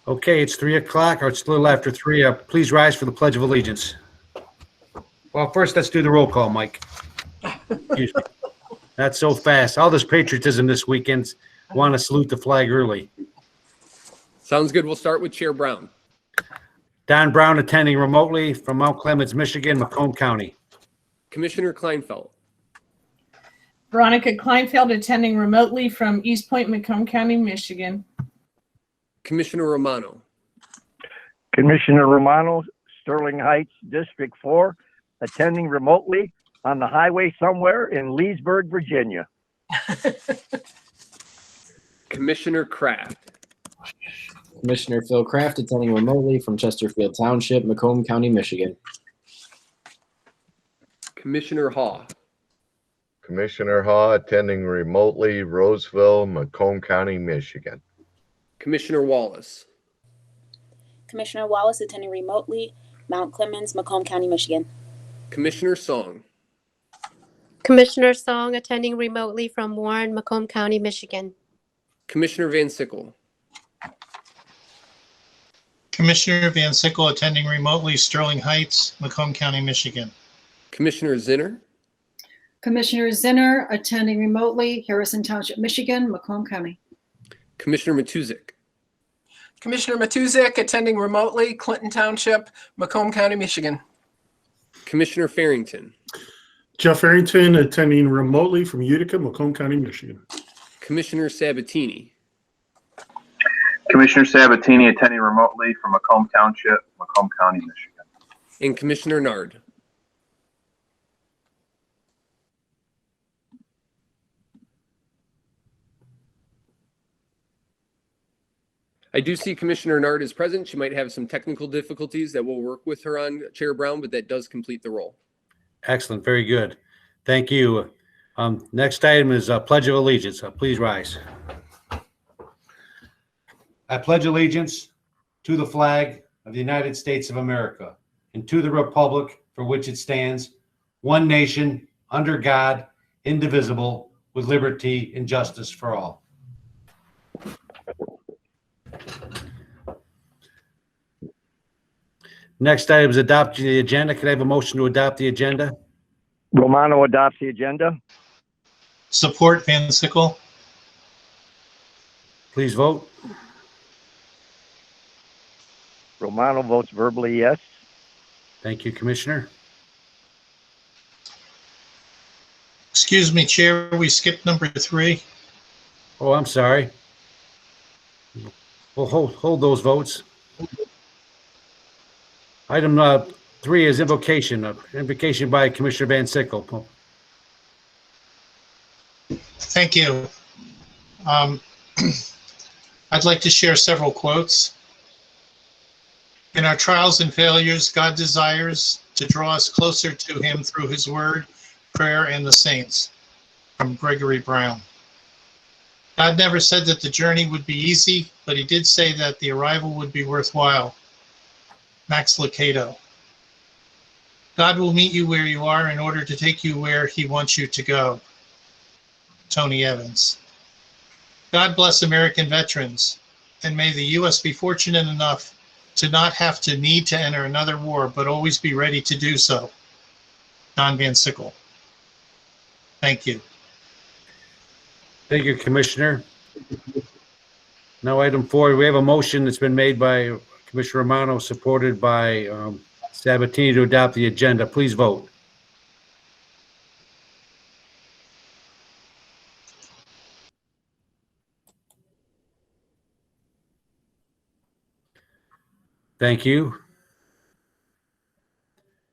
Okay, it's 3 o'clock, or it's a little after 3. Please rise for the Pledge of Allegiance. Well, first, let's do the roll call, Mike. Excuse me. That's so fast. All this patriotism this weekend. Want to salute the flag early. Sounds good. We'll start with Chair Brown. Don Brown attending remotely from Mount Clemens, Michigan, Macomb County. Commissioner Kleinfeld. Veronica Kleinfeld attending remotely from East Point, Macomb County, Michigan. Commissioner Romano. Commissioner Romano, Sterling Heights, District 4, attending remotely on the highway somewhere in Leesburg, Virginia. Commissioner Kraft. Commissioner Phil Kraft attending remotely from Chesterfield Township, Macomb County, Michigan. Commissioner Haw. Commissioner Haw attending remotely Roseville, Macomb County, Michigan. Commissioner Wallace. Commissioner Wallace attending remotely Mount Clemens, Macomb County, Michigan. Commissioner Song. Commissioner Song attending remotely from Warren, Macomb County, Michigan. Commissioner Van Sickle. Commissioner Van Sickle attending remotely Sterling Heights, Macomb County, Michigan. Commissioner Zinner. Commissioner Zinner attending remotely Harrison Township, Michigan, Macomb County. Commissioner Matuzik. Commissioner Matuzik attending remotely Clinton Township, Macomb County, Michigan. Commissioner Farrington. Jeff Farrington attending remotely from Utica, Macomb County, Michigan. Commissioner Sabatini. Commissioner Sabatini attending remotely from Macomb Township, Macomb County, Michigan. And Commissioner Nard. I do see Commissioner Nard is present. She might have some technical difficulties that we'll work with her on, Chair Brown, but that does complete the roll. Excellent. Very good. Thank you. Next item is Pledge of Allegiance. Please rise. I pledge allegiance to the flag of the United States of America and to the republic for which it stands, one nation, under God, indivisible, with liberty and justice for all. Next item is adopting the agenda. Can I have a motion to adopt the agenda? Romano adopts the agenda. Support Van Sickle. Please vote. Romano votes verbally yes. Thank you, Commissioner. Excuse me, Chair, we skipped number 3. Oh, I'm sorry. We'll hold those votes. Item 3 is invocation. Invocation by Commissioner Van Sickle. Thank you. I'd like to share several quotes. In our trials and failures, God desires to draw us closer to him through his word, prayer, and the saints. From Gregory Brown. God never said that the journey would be easy, but he did say that the arrival would be worthwhile. Max Lucado. God will meet you where you are in order to take you where he wants you to go. Tony Evans. God bless American veterans, and may the U.S. be fortunate enough to not have to need to enter another war, but always be ready to do so. Don Van Sickle. Thank you. Thank you, Commissioner. Now, item 4, we have a motion that's been made by Commissioner Romano, supported by Sabatini, to adopt the agenda. Please vote. Thank you.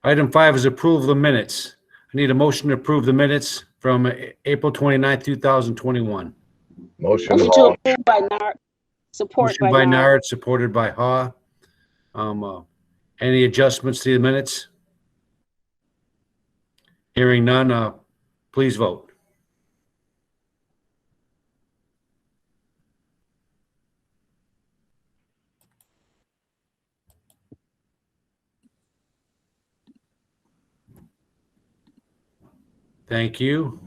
Item 5 is approval of the minutes. I need a motion to approve the minutes from April 29th, 2021. Motion To Haw. approve by Nard, support Motion by Nard, supported by Haw. Any adjustments to the minutes? Hearing none, please vote. Thank you.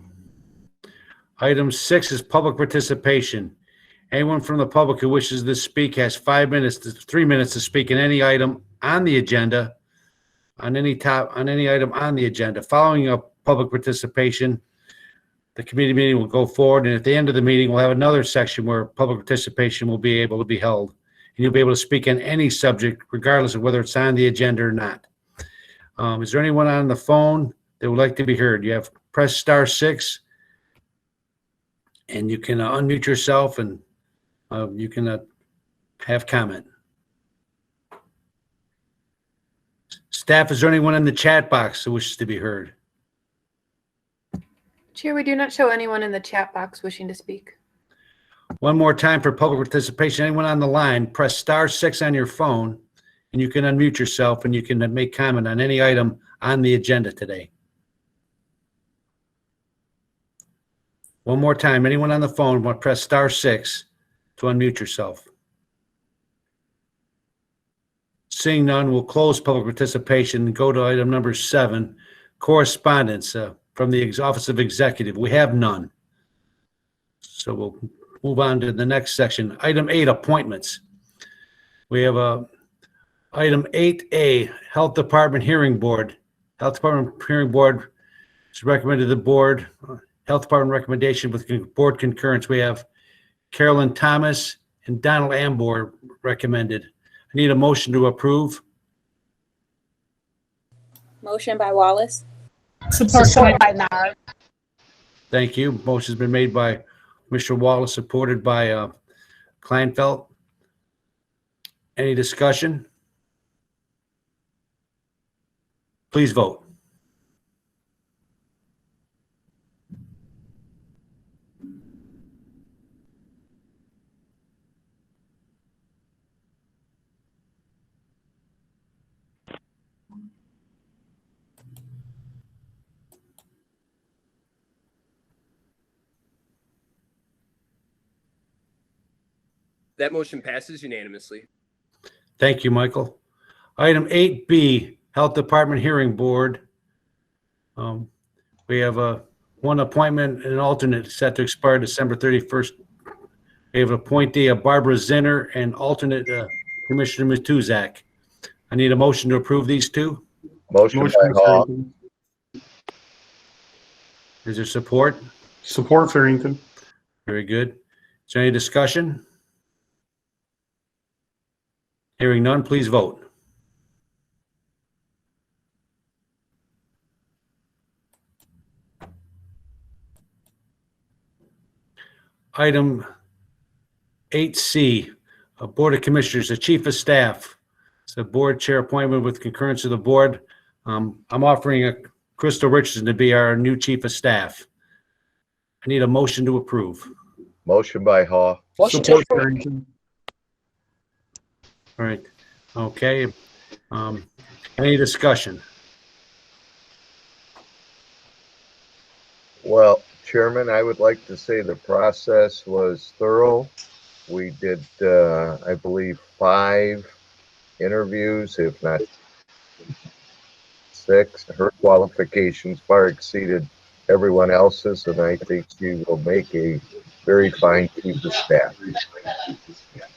Item 6 is public participation. Anyone from the public who wishes to speak has 3 minutes to speak on any item on the agenda, on any item on the agenda. Following up public participation, the committee meeting will go forward, and at the end of the meeting, we'll have another section where public participation will be able to be held. And you'll be able to speak on any subject, regardless of whether it's on the agenda or not. Is there anyone on the phone that would like to be heard? You have press *6, and you can unmute yourself, and you can have comment. Staff, is there anyone in the chat box who wishes to be heard? Chair, we do not show anyone in the chat box wishing to speak. One more time for public participation. Anyone on the line, press *6 on your phone, and you can unmute yourself, and you can make comment on any item on the agenda today. One more time, anyone on the phone, press *6 to unmute yourself. Seeing none, we'll close public participation and go to item number 7, correspondence from the Office of Executive. We have none. So we'll move on to the next section. Item 8, appointments. We have item 8A, Health Department Hearing Board. Health Department Hearing Board is recommended to the board. Health Department recommendation with board concurrence. We have Carolyn Thomas and Donald Ambor recommended. I need a motion to approve. Motion by Wallace. Support by Nod. Thank you. Motion's been made by Mr. Wallace, supported by Kleinfeld. Any discussion? Please vote. That motion passes unanimously. Thank you, Michael. Item 8B, Health Department Hearing Board. We have one appointment and an alternate set to expire December 31st. We have an appointee of Barbara Zinner and alternate Commissioner Matuzak. I need a motion to approve these two. Motion by Hall. Farrington. Is there support? Support Farrington. Very good. Is there any discussion? Hearing none, please vote. Item 8C, Board of Commissioners, the Chief of Staff. It's a board chair appointment with concurrence of the board. I'm offering Crystal Richardson to be our new Chief of Staff. I need a motion to approve. Motion by Hall. Support Farrington. All right. Okay. Any discussion? Well, Chairman, I would like to say the process was thorough. We did, I believe, 5 interviews, if not 6. Her qualifications far exceeded everyone else's, and I think she will make a very fine Chief of Staff.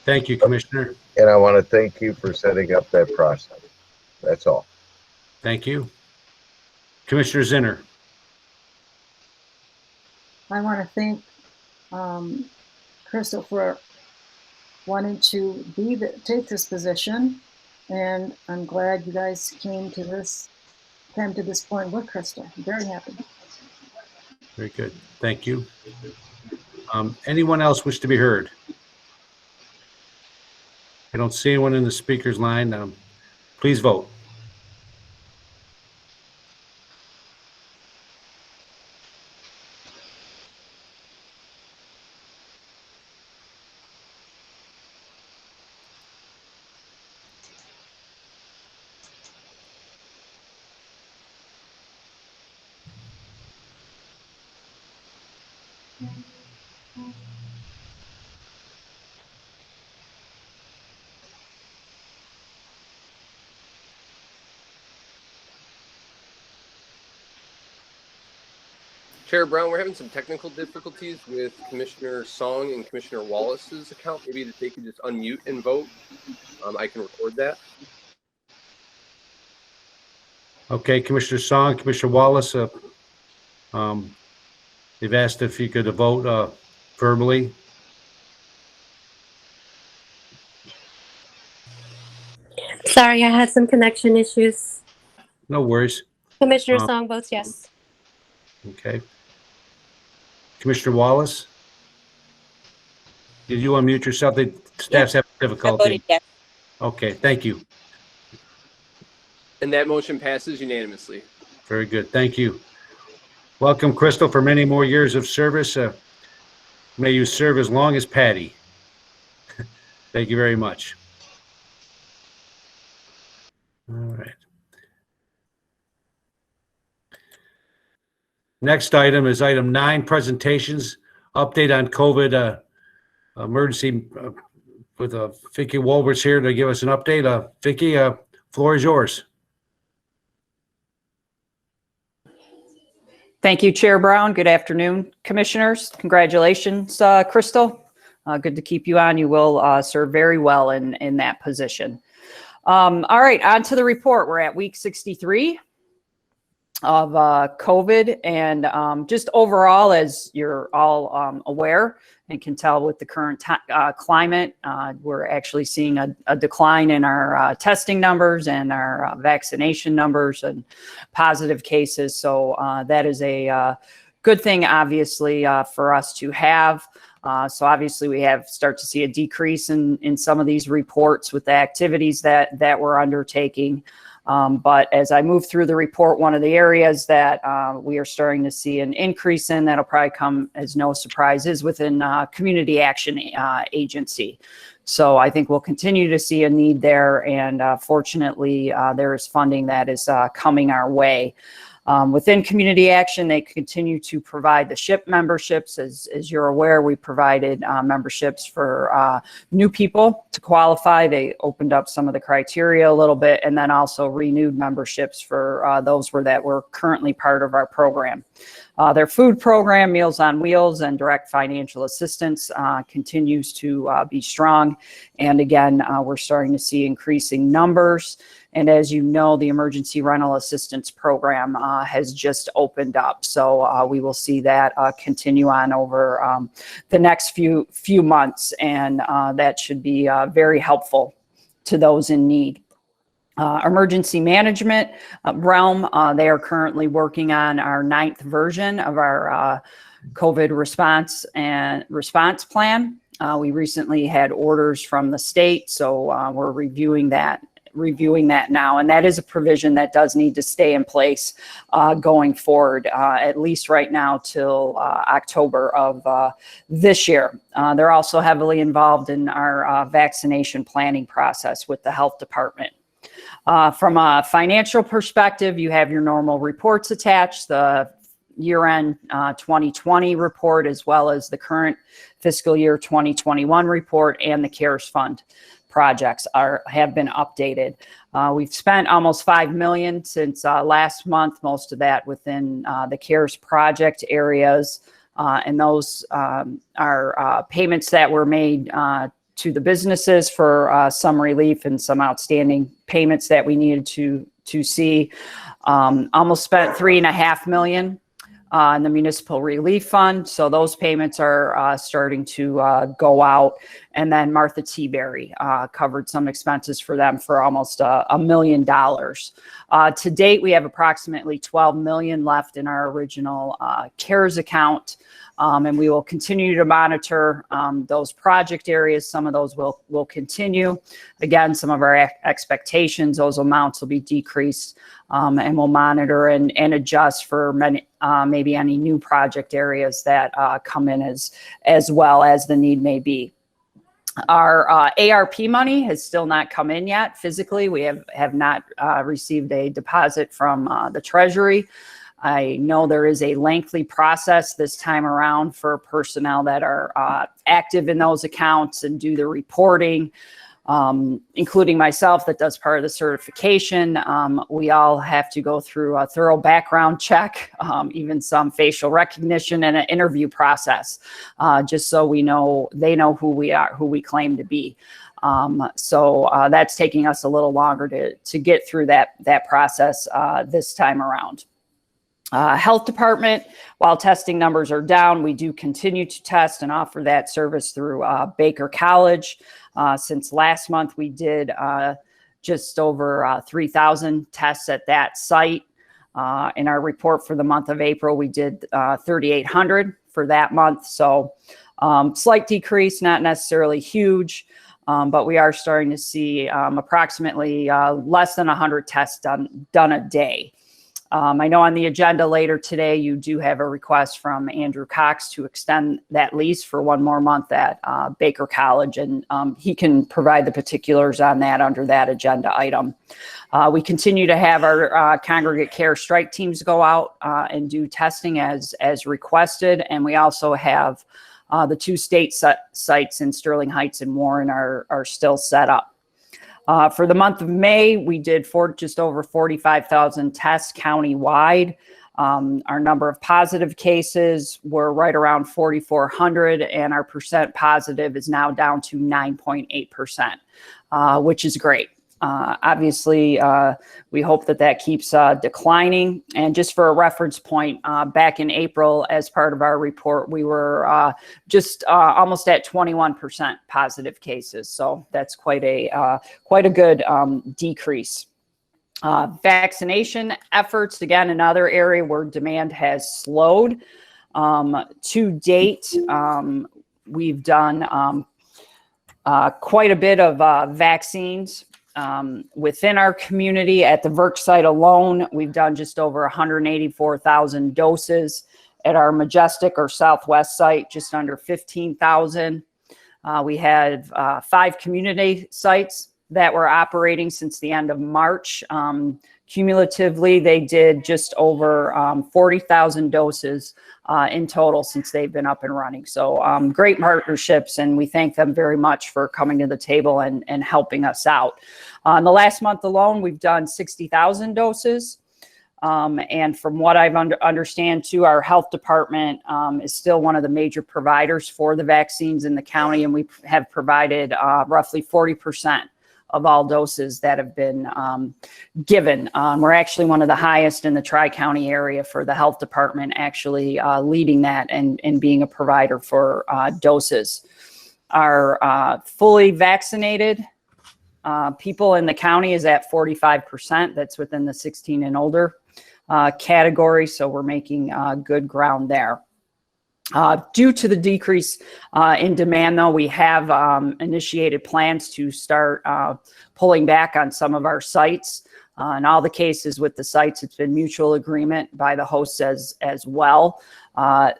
Thank you, Commissioner. And I want to thank you for setting up that process. That's all. Thank you. Commissioner Zinner. I want to thank Crystal for wanting to take this position, and I'm glad you guys came to this point with Crystal. I'm very happy. Very good. Thank you. Anyone else wish to be heard? I don't see anyone in the speaker's line. Please vote. Chair Brown, we're having some technical difficulties with Commissioner Song and Commissioner Wallace's account. Maybe that they could just unmute and vote. I can record that. Okay, Commissioner Song, Commissioner Wallace, they've asked if you could vote verbally. Sorry, I had some connection issues. No worries. Commissioner Song votes yes. Okay. Commissioner Wallace? Did you unmute yourself? The staff's having I difficulty. voted yes. Okay, thank you. And that motion passes unanimously. Very good. Thank you. Welcome, Crystal, for many more years of service. May you serve as long as Patty. Thank you very much. All right. Next item is item 9, presentations, update on COVID emergency with Vicki Wolbert's here to give us an update. Vicki, floor is yours. Thank you, Chair Brown. Good afternoon, Commissioners. Congratulations, Crystal. Good to keep you on. You will serve very well in that position. All right, on to the report. We're at week 63 of COVID, and just overall, as you're all aware and can tell with the current climate, we're actually seeing a decline in our testing numbers and our vaccination numbers and positive cases. So that is a good thing, obviously, for us to have. So obviously we start to see a decrease in some of these reports with the activities that we're undertaking. But as I move through the report, one of the areas that we are starting to see an increase in, that'll probably come as no surprise, is within Community Action Agency. So I think we'll continue to see a need there, and fortunately there is funding that is coming our way. Within Community Action, they continue to provide the SHIP memberships. As you're aware, we provided memberships for new people to qualify. They opened up some of the criteria a little bit, and then also renewed memberships for those that were currently part of our program. Their food program, Meals on Wheels, and direct financial assistance continues to be strong. And again, we're starting to see increasing numbers. And as you know, the Emergency Rental Assistance Program has just opened up. So we will see that continue on over the next few months. And that should be very helpful to those in need. Emergency management realm, they are currently working on our 9th version of our COVID response plan. We recently had orders from the state, so we're reviewing that now, and that is a provision that does need to stay in place going forward, at least right now till October of this year. They're also heavily involved in our vaccination planning process with the health department. From a financial perspective, you have your normal reports attached, the year-end 2020 report, as well as the current fiscal year 2021 report, and the CARES Fund projects have been updated. We've spent almost $5 million since last month, most of that within the CARES project areas, and those are payments that were made to the businesses for some relief and some outstanding payments that we needed to see. Almost spent $3.5 million in the Municipal Relief Fund. So those payments are starting to go out. And then Martha T. Berry covered some expenses for them for almost $1 million. To date, we have approximately $12 million left in our original CARES account. And we will continue to monitor those project areas. Some of those will continue. Again, some of our expectations, those amounts will be decreased, and we'll monitor and adjust for maybe any new project areas that come in as well as the need may be. Our ARP money has still not come in yet physically. We have not received a deposit from the Treasury. I know there is a lengthy process this time around for personnel that are active in those accounts and do the reporting. including myself that does part of the certification. We all have to go through a thorough background check, even some facial recognition and an interview process, just so they know who we are, who we claim to be. So that's taking us a little longer to get through that process this time around. Health department, while testing numbers are down, we do continue to test and offer that service through Baker College. Since last month, we did just over 3,000 tests at that site. In our report for the month of April, we did 3,800 for that month. So slight decrease, not necessarily huge, but we are starting to see approximately less than 100 tests done a day. I know on the agenda later today, you do have a request from Andrew Cox to extend that lease for one more month at Baker College, and he can provide the particulars on that under that agenda item. We continue to have our congregate care strike teams go out and do testing as requested, and we also have the 2 state sites in Sterling Heights and Warren are still set up. For the month of May, we did just over 45,000 tests countywide. Our number of positive cases were right around 4,400, and our percent positive is now down to 9.8%, which is great. Obviously, we hope that keeps declining. And just for a reference point, back in April, as part of our report, we were just almost at 21% positive cases. So that's quite a good decrease. Vaccination efforts, again, another area where demand has slowed. To date, we've done quite a bit of vaccines. Within our community at the Verk site alone, we've done just over 184,000 doses. At our Majestic or Southwest site, just under 15,000. We had 5 community sites that were operating since the end of March. Cumulatively, they did just over 40,000 doses in total since they've been up and running. So great partnerships, and we thank them very much for coming to the table and helping us out. In the last month alone, we've done 60,000 doses. And from what I understand too, our health department is still one of the major providers for the vaccines in the county, and we have provided roughly 40% of all doses that have been given. We're actually one of the highest in the Tri-County area for the health department, actually leading that and being a provider for doses. Our fully vaccinated people in the county is at 45%. That's within the 16 and older category, so we're making good ground there. Due to the decrease in demand, though, we have initiated plans to start pulling back on some of our sites. In all the cases with the sites, it's been mutual agreement by the hosts as well.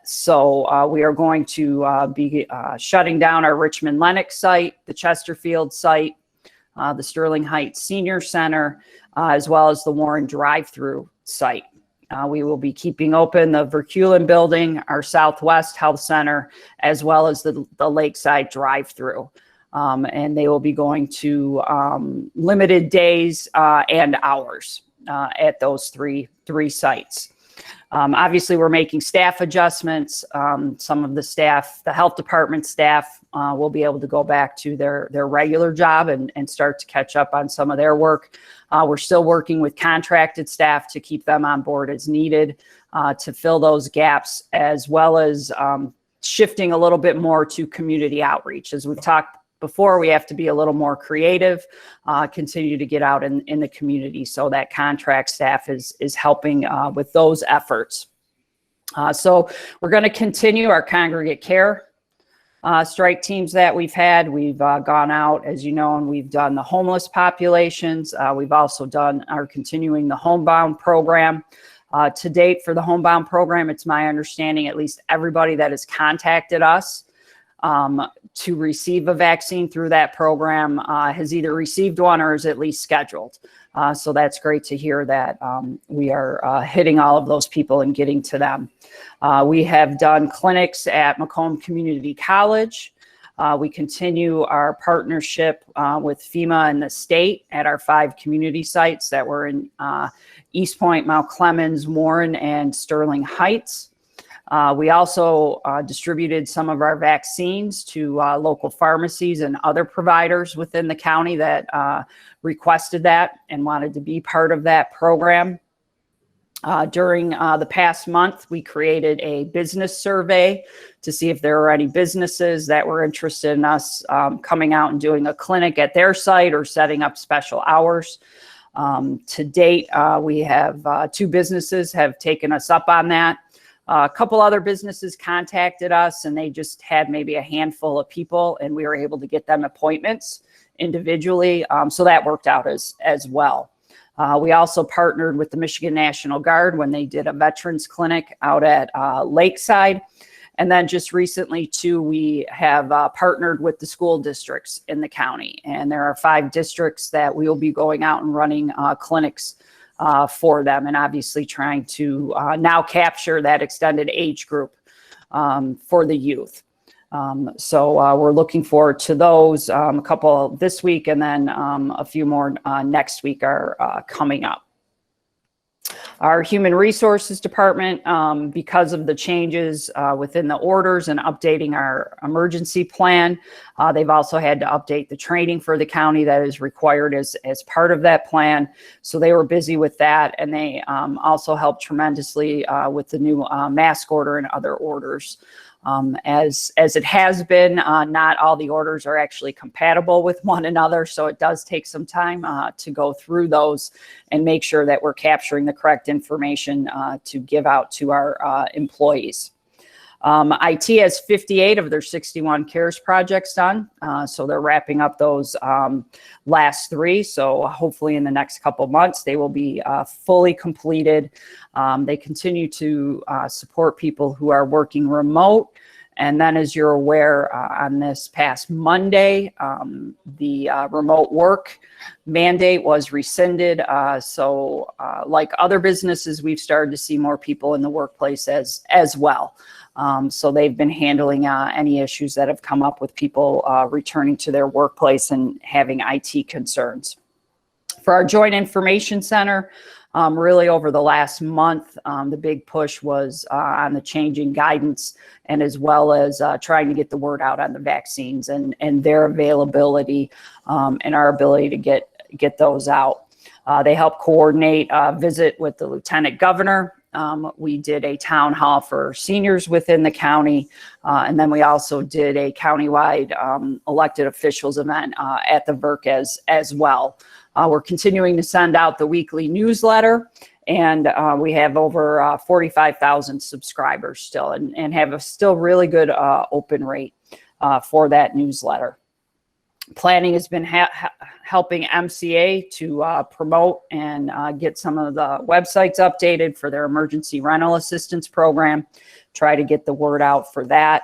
So we are going to be shutting down our Richmond Lennox site, the Chesterfield site, the Sterling Heights Senior Center, as well as the Warren drive-through site. We will be keeping open the Verkulen building, our Southwest Health Center, as well as the Lakeside drive-through. And they will be going to limited days and hours at those three sites. Obviously, we're making staff adjustments. Some of the staff, the health department staff, will be able to go back to their regular job and start to catch up on some of their work. We're still working with contracted staff to keep them on board as needed to fill those gaps, as well as shifting a little bit more to community outreach. As we've talked before, we have to be a little more creative, continue to get out in the community. So that contract staff is helping with those efforts. So we're going to continue our congregate care strike teams that we've had. We've gone out, as you know, and we've done the homeless populations. We've also continuing the homebound program. To date for the homebound program, it's my understanding at least everybody that has contacted us to receive a vaccine through that program has either received one or is at least scheduled. So that's great to hear that we are hitting all of those people and getting to them. We have done clinics at Macomb Community College. We continue our partnership with FEMA and the state at our 5 community sites that were in East Point, Mount Clemens, Warren, and Sterling Heights. We also distributed some of our vaccines to local pharmacies and other providers within the county that requested that and wanted to be part of that program. During the past month, we created a business survey to see if there were any businesses that were interested in us coming out and doing a clinic at their site or setting up special hours. To date, we have 2 businesses have taken us up on that. A couple other businesses contacted us and they just had maybe a handful of people and we were able to get them appointments individually. So that worked out as well. We also partnered with the Michigan National Guard when they did a veterans clinic out at Lakeside. And then just recently too, we have partnered with the school districts in the county. And there are 5 districts that we will be going out and running clinics for them, and obviously trying to now capture that extended age group for the youth. So we're looking forward to those. A couple this week and then a few more next week are coming up. Our Human Resources Department, because of the changes within the orders and updating our emergency plan, they've also had to update the training for the county that is required as part of that plan. So they were busy with that, and they also helped tremendously with the new mask order and other orders. As it has been, not all the orders are actually compatible with one another, so it does take some time to go through those and make sure that we're capturing the correct information to give out to our employees. IT has 58 of their 61 CARES projects done, so they're wrapping up those last 3. So hopefully in the next couple months, they will be fully completed. They continue to support people who are working remote. And then as you're aware, on this past Monday, the remote work mandate was rescinded. So like other businesses, we've started to see more people in the workplace as well. So they've been handling any issues that have come up with people returning to their workplace and having IT concerns. For our Joint Information Center, really over the last month, the big push was on the changing guidance and as well as trying to get the word out on the vaccines and their availability and our ability to get those out. They helped coordinate a visit with the Lieutenant Governor. We did a town hall for seniors within the county, and then we also did a countywide elected officials event at the VERC as well. We're continuing to send out the weekly newsletter, and we have over 45,000 subscribers still and have a still really good open rate for that newsletter. Planning has been helping MCA to promote and get some of the websites updated for their emergency rental assistance program, try to get the word out for that.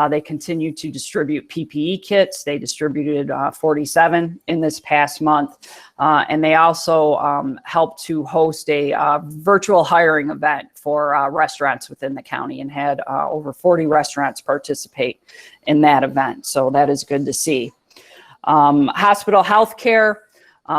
They continue to distribute PPE kits. They distributed 47 in this past month. And they also helped to host a virtual hiring event for restaurants within the county and had over 40 restaurants participate in that event. So that is good to see. Hospital healthcare,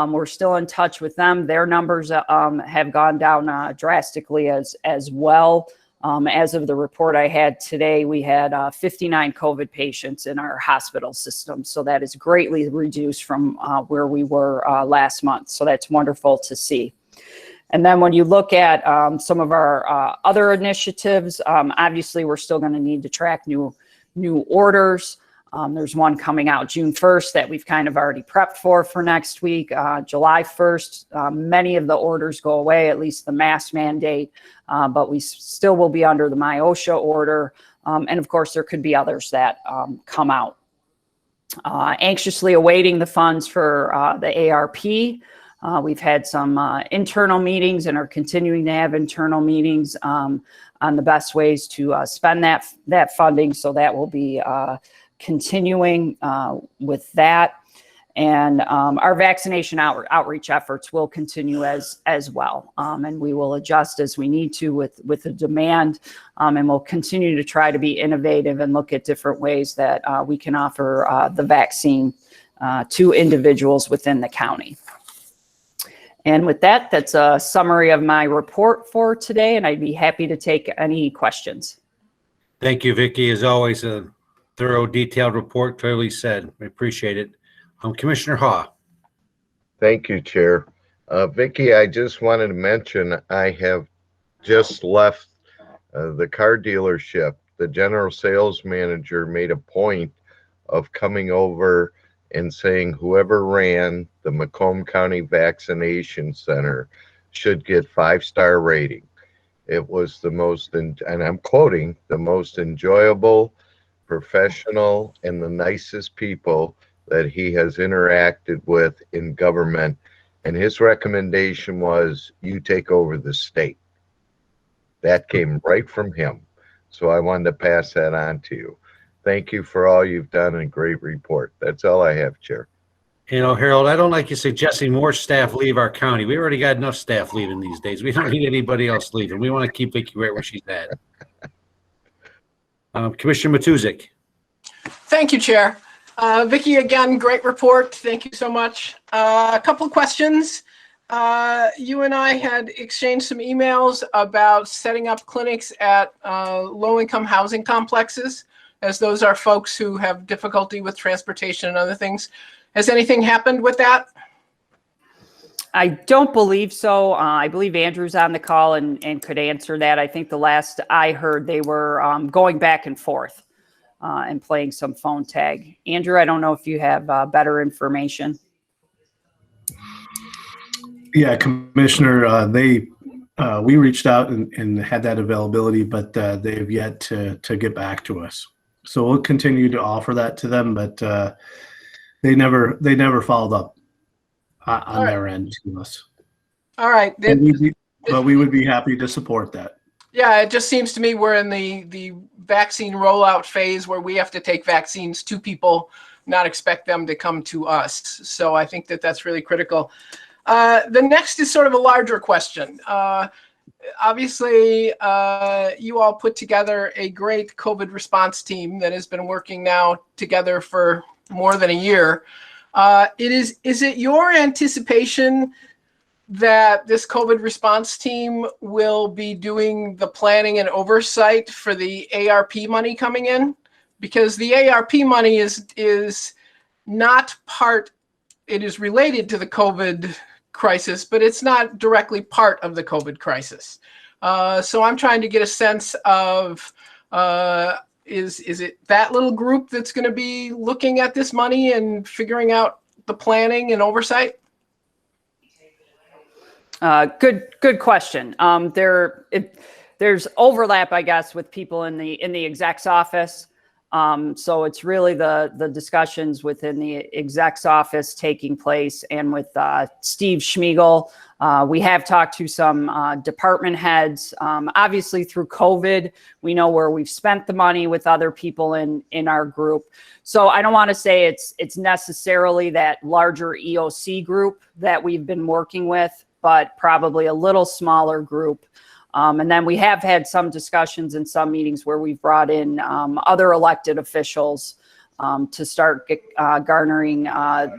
we're still in touch with them. Their numbers have gone down drastically as well. As of the report I had today, we had 59 COVID patients in our hospital system. So that is greatly reduced from where we were last month. So that's wonderful to see. And then when you look at some of our other initiatives, obviously we're still going to need to track new orders. There's one coming out June 1st that we've kind of already prepped for next week. July 1st, many of the orders go away, at least the mask mandate, but we still will be under the MyOSHA order. And of course, there could be others that come out. Anxiously awaiting the funds for the ARP. We've had some internal meetings and are continuing to have internal meetings on the best ways to spend that funding. So that will be continuing with that. And our vaccination outreach efforts will continue as well. And we will adjust as we need to with the demand. And we'll continue to try to be innovative and look at different ways that we can offer the vaccine to individuals within the county. And with that, that's a summary of my report for today, and I'd be happy to take any questions. Thank you, Vicki. As always, a thorough, detailed report, clearly said. We appreciate it. Commissioner Haw. Thank you, Chair. Vicki, I just wanted to mention I have just left the car dealership. The general sales manager made a point of coming over and saying whoever ran the Macomb County Vaccination Center should get 5-star rating. It was the most, and I'm quoting, the most enjoyable, professional, and the nicest people that he has interacted with in government. And his recommendation was, you take over the state. That came right from him. So I wanted to pass that on to you. Thank you for all you've done, and great report. That's all I have, Chair. You know, Harold, I don't like you suggesting more staff leave our county. We already got enough staff leaving these days. We don't need anybody else leaving. We want to keep Vicki right where she's at. Commissioner Matuzak. Thank you, Chair. Vicki, again, great report. Thank you so much. A couple of questions. You and I had exchanged some emails about setting up clinics at low-income housing complexes, as those are folks who have difficulty with transportation and other things. Has anything happened with that? I don't believe so. I believe Andrew's on the call and could answer that. I think the last I heard, they were going back and forth and playing some phone tag. Andrew, I don't know if you have better information. Yeah, Commissioner, we reached out and had that availability, but they have yet to get back to us. So we'll continue to offer that to them, but they never followed up on their end to us. All right. But we would be happy to support that. Yeah, it just seems to me we're in the vaccine rollout phase where we have to take vaccines to people, not expect them to come to us. So I think that that's really critical. The next is sort of a larger question. Obviously, you all put together a great COVID response team that has been working now together for more than a year. Is it your anticipation that this COVID response team will be doing the planning and oversight for the ARP money coming in? Because the ARP money is not part, it is related to the COVID crisis, but it's not directly part of the COVID crisis. So I'm trying to get a sense of, is it that little group that's going to be looking at this money and figuring out the planning and oversight? Good question. There's overlap, I guess, with people in the exec's office. So it's really the discussions within the exec's office taking place, and with Steve Schmiegel. We have talked to some department heads. Obviously, through COVID, we know where we've spent the money with other people in our group. So I don't want to say it's necessarily that larger EOC group that we've been working with, but probably a little smaller group. And then we have had some discussions in some meetings where we've brought in other elected officials to start garnering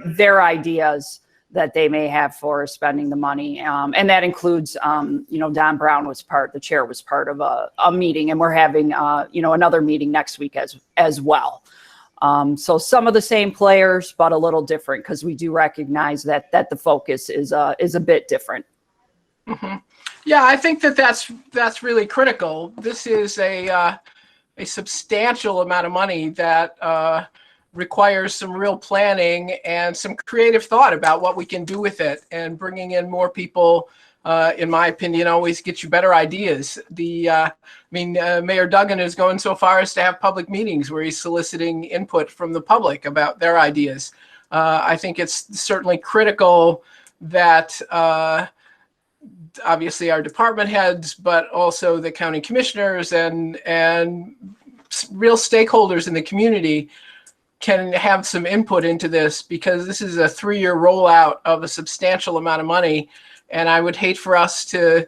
their ideas that they may have for spending the money. And that includes, Don Brown the chair was part of a meeting, and we're having, another meeting next week as well. So some of the same players, but a little different, because we do recognize that the focus is a bit different. Mm-hmm. Yeah, I think that's really critical. This is a substantial amount of money that requires some real planning and some creative thought about what we can do with it. And bringing in more people, in my opinion, always gets you better ideas. Mayor Duggan is going so far as to have public meetings where he's soliciting input from the public about their ideas. I think it's certainly critical that obviously our department heads, but also the county commissioners and real stakeholders in the community can have some input into this, because this is a 3-year rollout of a substantial amount of money. And I would hate for us to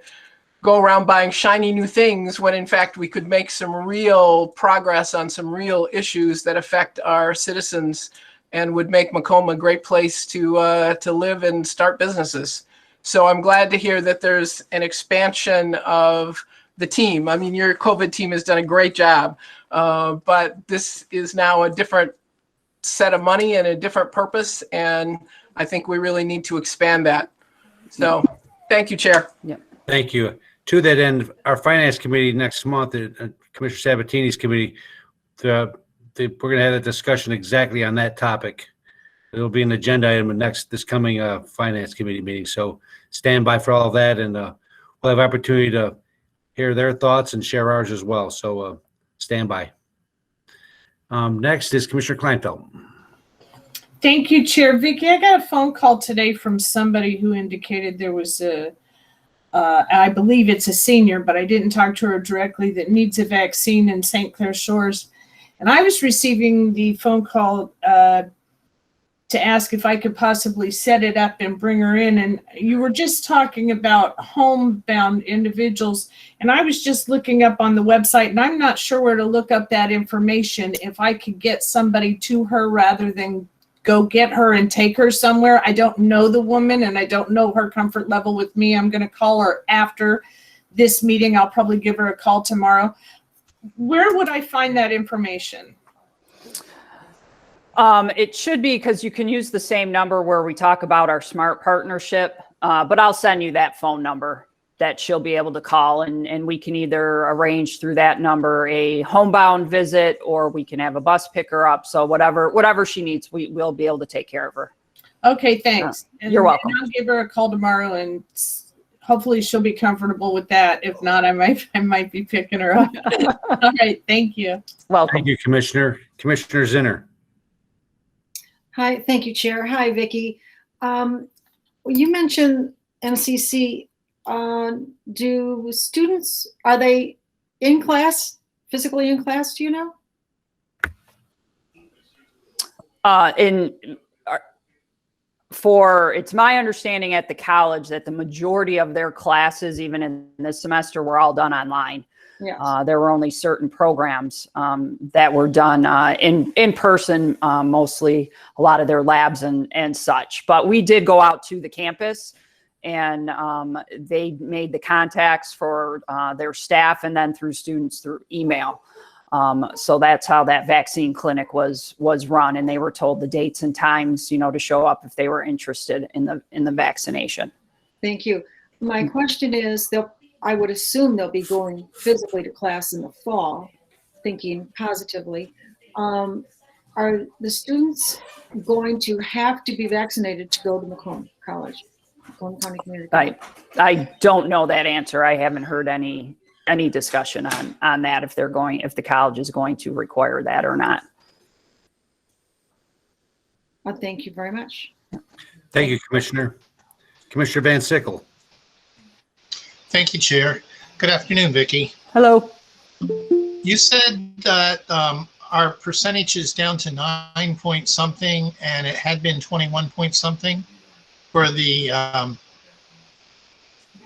go around buying shiny new things when in fact we could make some real progress on some real issues that affect our citizens and would make Macomb a great place to live and start businesses. So I'm glad to hear that there's an expansion of the team. I mean, your COVID team has done a great job, but this is now a different set of money and a different purpose, and I think we really need to expand that. So thank you, Chair. Yep. Thank you. To that end, our Finance Committee next month, Commissioner Sabatini's committee, we're going to have a discussion exactly on that topic. It'll be an agenda item this coming Finance Committee meeting. So stand by for all of that, and we'll have opportunity to hear their thoughts and share ours as well. So stand by. Next is Commissioner Kleinfeld. Thank you, Chair. Vicki, I got a phone call today from somebody who indicated there was I believe it's a senior, but I didn't talk to her directly, that needs a vaccine in St. Clair Shores. And I was receiving the phone call to ask if I could possibly set it up and bring her in. And you were just talking about homebound individuals. And I was just looking up on the website, and I'm not sure where to look up that information. If I could get somebody to her rather than go get her and take her somewhere. I don't know the woman, and I don't know her comfort level with me. I'm going to call her after this meeting. I'll probably give her a call tomorrow. Where would I find that information? It should be, because you can use the same number where we talk about our SMART partnership, but I'll send you that phone number that she'll be able to call, and we can either arrange through that number a homebound visit, or we can have a bus pick her up. So whatever she needs, we'll be able to take care of her. Okay, thanks. You're welcome. And I'll give her a call tomorrow, and hopefully she'll be comfortable with that. If not, I might be picking her up. All right, thank you. Welcome. Thank you, Commissioner. Commissioner Zinner. Hi, thank you, Chair. Hi, Vicki. You mentioned MCC. Do students, are they in class, physically in class, do you know? It's my understanding at the college that the majority of their classes, even in this semester, were all done online. Yes. There were only certain programs that were done in person, mostly a lot of their labs and such. But we did go out to the campus, and they made the contacts for their staff, and then through students through email. So that's how that vaccine clinic was run, and they were told the dates and times, to show up if they were interested in the vaccination. Thank you. My question is, I would assume they'll be going physically to class in the fall, thinking positively. Are the students going to have to be vaccinated to go to Macomb College, Macomb County Community College? I don't know that answer. I haven't heard any discussion on that, if the college is going to require that or not. Well, thank you very much. Thank you, Commissioner. Commissioner Van Sickle. Thank you, Chair. Good afternoon, Vicki. Hello. You said that our percentage is down to 9 point something, and it had been 21 point something for the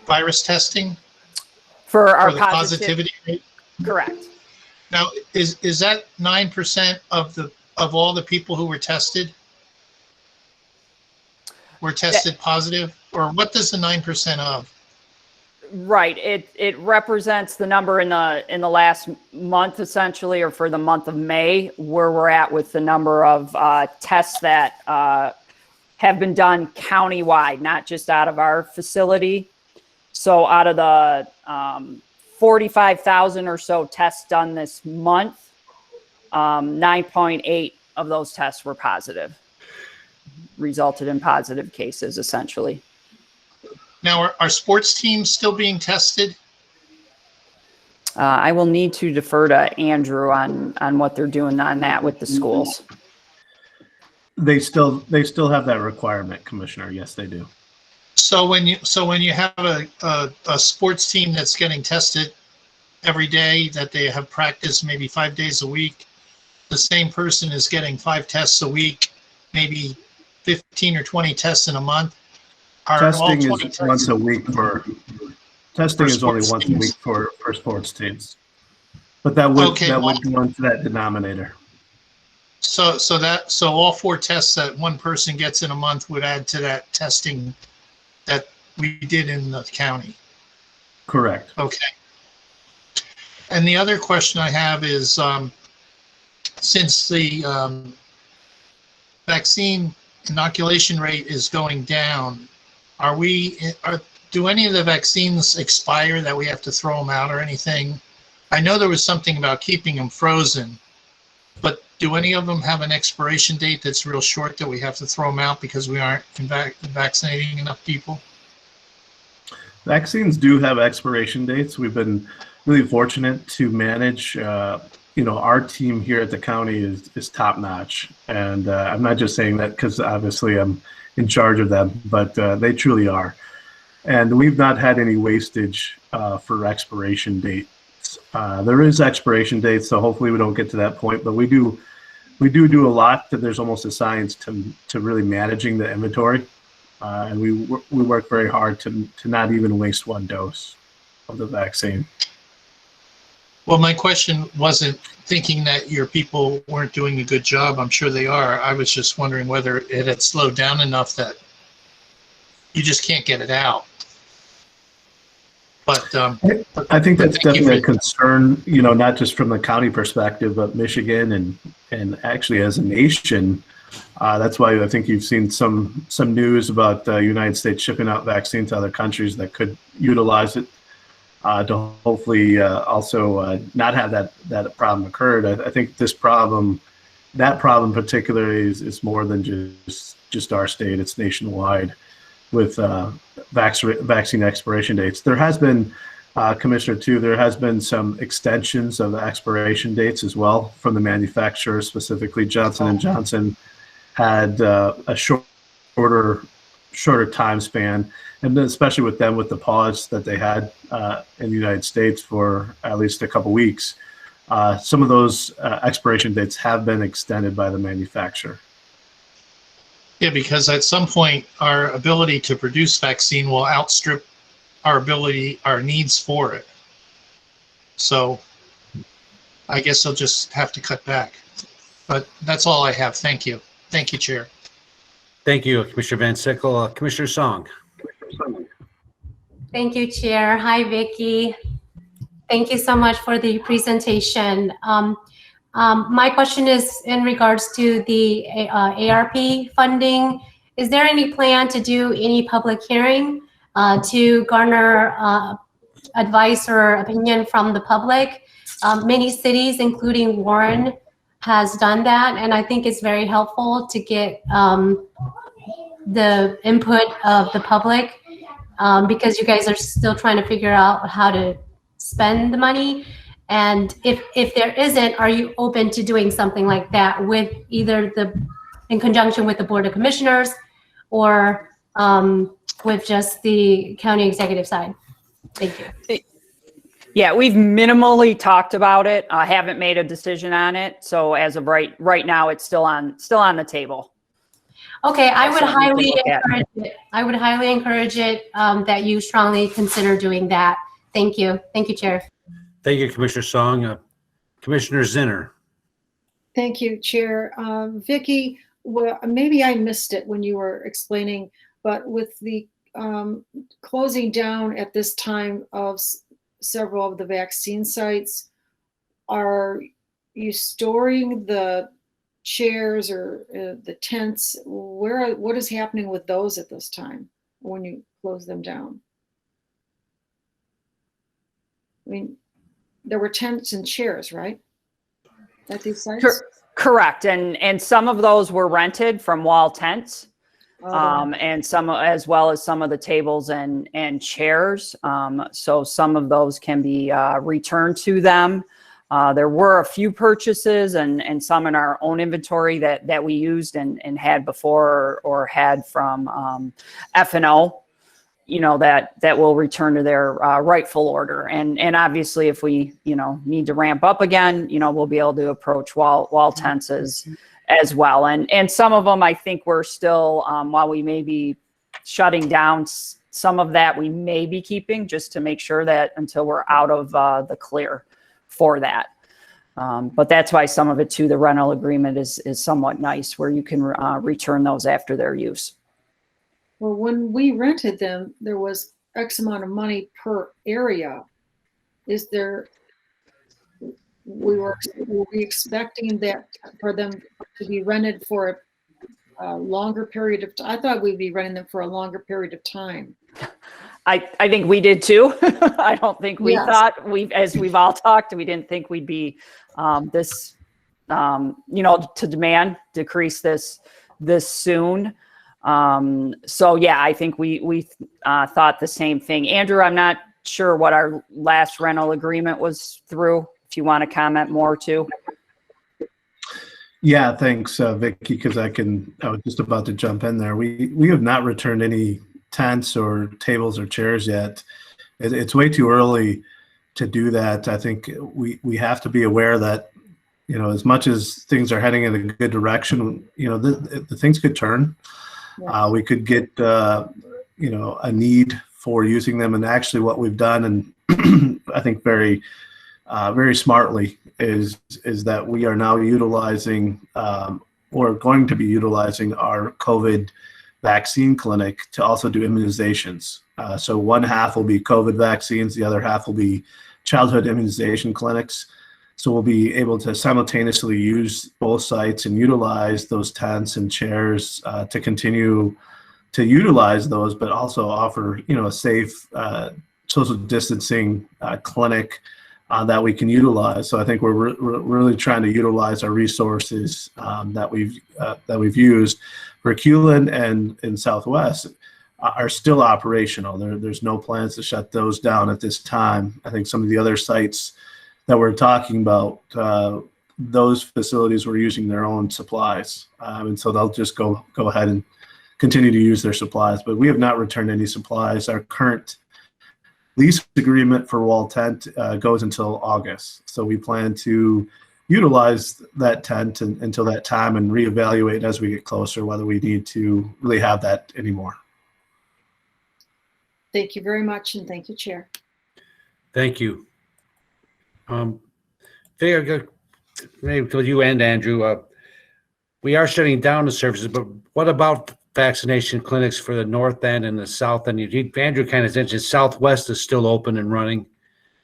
virus testing. For our the positivity rate? Correct. Now, is that 9% of all the people who were tested positive, or what does the 9% of? Right. It represents the number in the last month, essentially, or for the month of May, where we're at with the number of tests that have been done countywide, not just out of our facility. So out of the 45,000 or so tests done this month, 9.8 of those tests were positive, resulted in positive cases, essentially. Now, are sports teams still being tested? I will need to defer to Andrew on what they're doing on that with the schools. They still have that requirement, Commissioner. Yes, they do. So when you have a sports team that's getting tested every day, that they have practice maybe 5 days a week, the same person is getting 5 tests a week, maybe 15 or 20 tests in a month, are all Testing 20 is tests? once a week testing is only sports once a teams. week for sports teams. But that would Okay, that well- would go into that denominator. So all 4 tests that one person gets in a month would add to that testing that we did in the county. Correct. Okay. And the other question I have is, since the vaccine inoculation rate is going down, do any of the vaccines expire that we have to throw them out or anything? I know there was something about keeping them frozen, but do any of them have an expiration date that's real short that we have to throw them out because we aren't vaccinating enough people? Vaccines do have expiration dates. We've been really fortunate to manage. Our team here at the county is top notch, and I'm not just saying that because obviously I'm in charge of them, but they truly are. And we've not had any wastage for expiration dates. There is expiration dates, so hopefully we don't get to that point. But we do a lot. That there's almost a science to really managing the inventory. And we work very hard to not even waste one dose of the vaccine. Well, my question wasn't thinking that your people weren't doing a good job. I'm sure they are. I was just wondering whether it had slowed down enough that you just can't get it out. But I think that's thank you definitely a for- concern, not just from the county perspective, but Michigan and actually as a nation. That's why I think you've seen some news about the United States shipping out vaccines to other countries that could utilize it to hopefully also not have that problem occurred. I think that problem particularly is more than just our state. It's nationwide with vaccine expiration dates. There has been, Commissioner, too, there has been some extensions of the expiration dates as well from the manufacturer, specifically Johnson & Johnson had a shorter time span, and especially with them with the pause that they had in the United States for at least a couple weeks. Some of those expiration dates have been extended by the manufacturer. Yeah, because at some point our ability to produce vaccine will outstrip our needs for it. So I guess they'll just have to cut back. But that's all I have. Thank you. Thank you, Chair. Thank you, Commissioner Van Sickle. Commissioner Song. Thank you, Chair. Hi, Vicki. Thank you so much for the presentation. My question is in regards to the ARP funding. Is there any plan to do any public hearing to garner advice or opinion from the public? Many cities, including Warren, has done that, and I think it's very helpful to get the input of the public because you guys are still trying to figure out how to spend the money. And if there isn't, are you open to doing something like that with either in conjunction with the Board of Commissioners or with just the county executive side? Thank you. Yeah, we've minimally talked about it. I haven't made a decision on it. So as of right now, it's still on the table. Okay, I would something to highly look at. encourage it. I would highly encourage it that you strongly consider doing that. Thank you. Thank you, Chair. Thank you, Commissioner Song. Commissioner Zinner. Thank you, Chair. Vicki, well, maybe I missed it when you were explaining, but with the closing down at this time of several of the vaccine sites, are you storing the chairs or the tents? What is happening with those at this time when you close them down? I mean, there were tents and chairs, right? At these sites? Correct. And some of those were rented from wall tents. And some, as well as some of the tables and chairs. So some of those can be returned to them. There were a few purchases and some in our own inventory that we used and had before or had from F&O. that will return to their rightful order. And obviously, if we, need to ramp up again, we'll be able to approach wall tents as well. And some of them, I think we're still, while we may be shutting down, some of that we may be keeping just to make sure that until we're out of the clear for that. But that's why some of it too, the rental agreement is somewhat nice, where you can return those after their use. Well, when we rented them, there was X amount of money per area. Were we expecting that for them to be rented for a longer period of time? I thought we'd be renting them for a longer period of time. I think we did too. I don't think we Yes. thought as we've all talked, we didn't think we'd be this, to demand decrease this soon. So yeah, I think we thought the same thing. Andrew, I'm not sure what our last rental agreement was through. If you want to comment more too. Yeah, thanks, Vicky, because I was just about to jump in there. We have not returned any tents or tables or chairs yet. It's way too early to do that. I think we have to be aware that, as much as things are heading in a good direction, the things could turn. We could get, a need for using them. And actually what we've done, and I think very smartly, is that we are now utilizing, or going to be utilizing our COVID vaccine clinic to also do immunizations. So one half will be COVID vaccines, the other half will be childhood immunization clinics. So we'll be able to simultaneously use both sites and utilize those tents and chairs to continue to utilize those, but also offer, a safe social distancing clinic that we can utilize. So I think we're really trying to utilize our resources that we've used. Reculan and in Southwest are still operational. There's no plans to shut those down at this time. I think some of the other sites that we're talking about, those facilities were using their own supplies, and so they'll just go ahead and continue to use their supplies. But we have not returned any supplies. Our current lease agreement for wall tent goes until August. So we plan to utilize that tent until that time and reevaluate as we get closer whether we need to really have that anymore. Thank you very much, and thank you, Chair. Thank you. Maybe to you and Andrew, we are shutting down the services, but what about vaccination clinics for the north end and the south end? Andrew kind of mentioned Southwest is still open and running.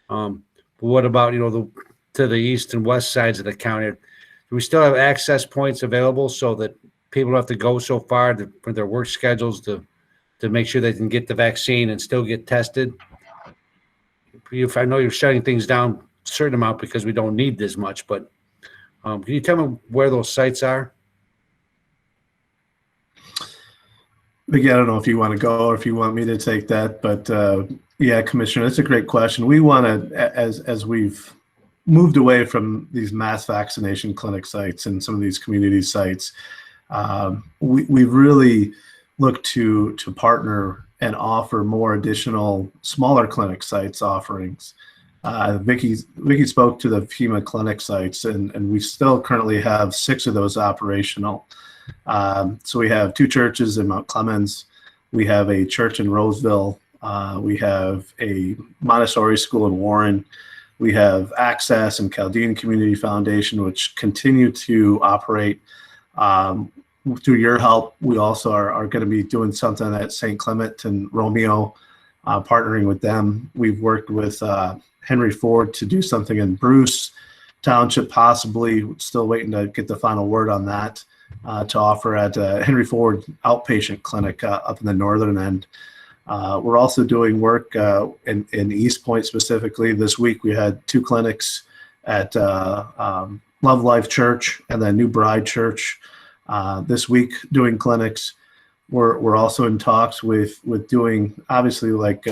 But what about, to the east and west sides of the county? Do we still have access points available so that people don't have to go so far for their work schedules to make sure they can get the vaccine and still get tested? I know you're shutting things down a certain amount because we don't need this much, but can you tell me where those sites are? Again, I don't know if you want to go or if you want me to take that, but yeah, Commissioner, that's a great question. We want to, as we've moved away from these mass vaccination clinic sites and some of these community sites, we've really looked to partner and offer more additional smaller clinic sites offerings. Vicky spoke to the FEMA clinic sites, and we still currently have 6 of those operational. So we have 2 churches in Mount Clemens. We have a church in Roseville. We have a Montessori school in Warren. We have Access and Chaldean Community Foundation, which continue to operate. Through your help, we also are going to be doing something at St. Clement and Romeo, partnering with them. We've worked with Henry Ford to do something in Bruce Township, possibly. Still waiting to get the final word on that, to offer at Henry Ford Outpatient Clinic up in the northern end. We're also doing work in East Point specifically. This week we had 2 clinics at Love Life Church and then New Bride Church. This week doing clinics. We're also in talks with doing, obviously, like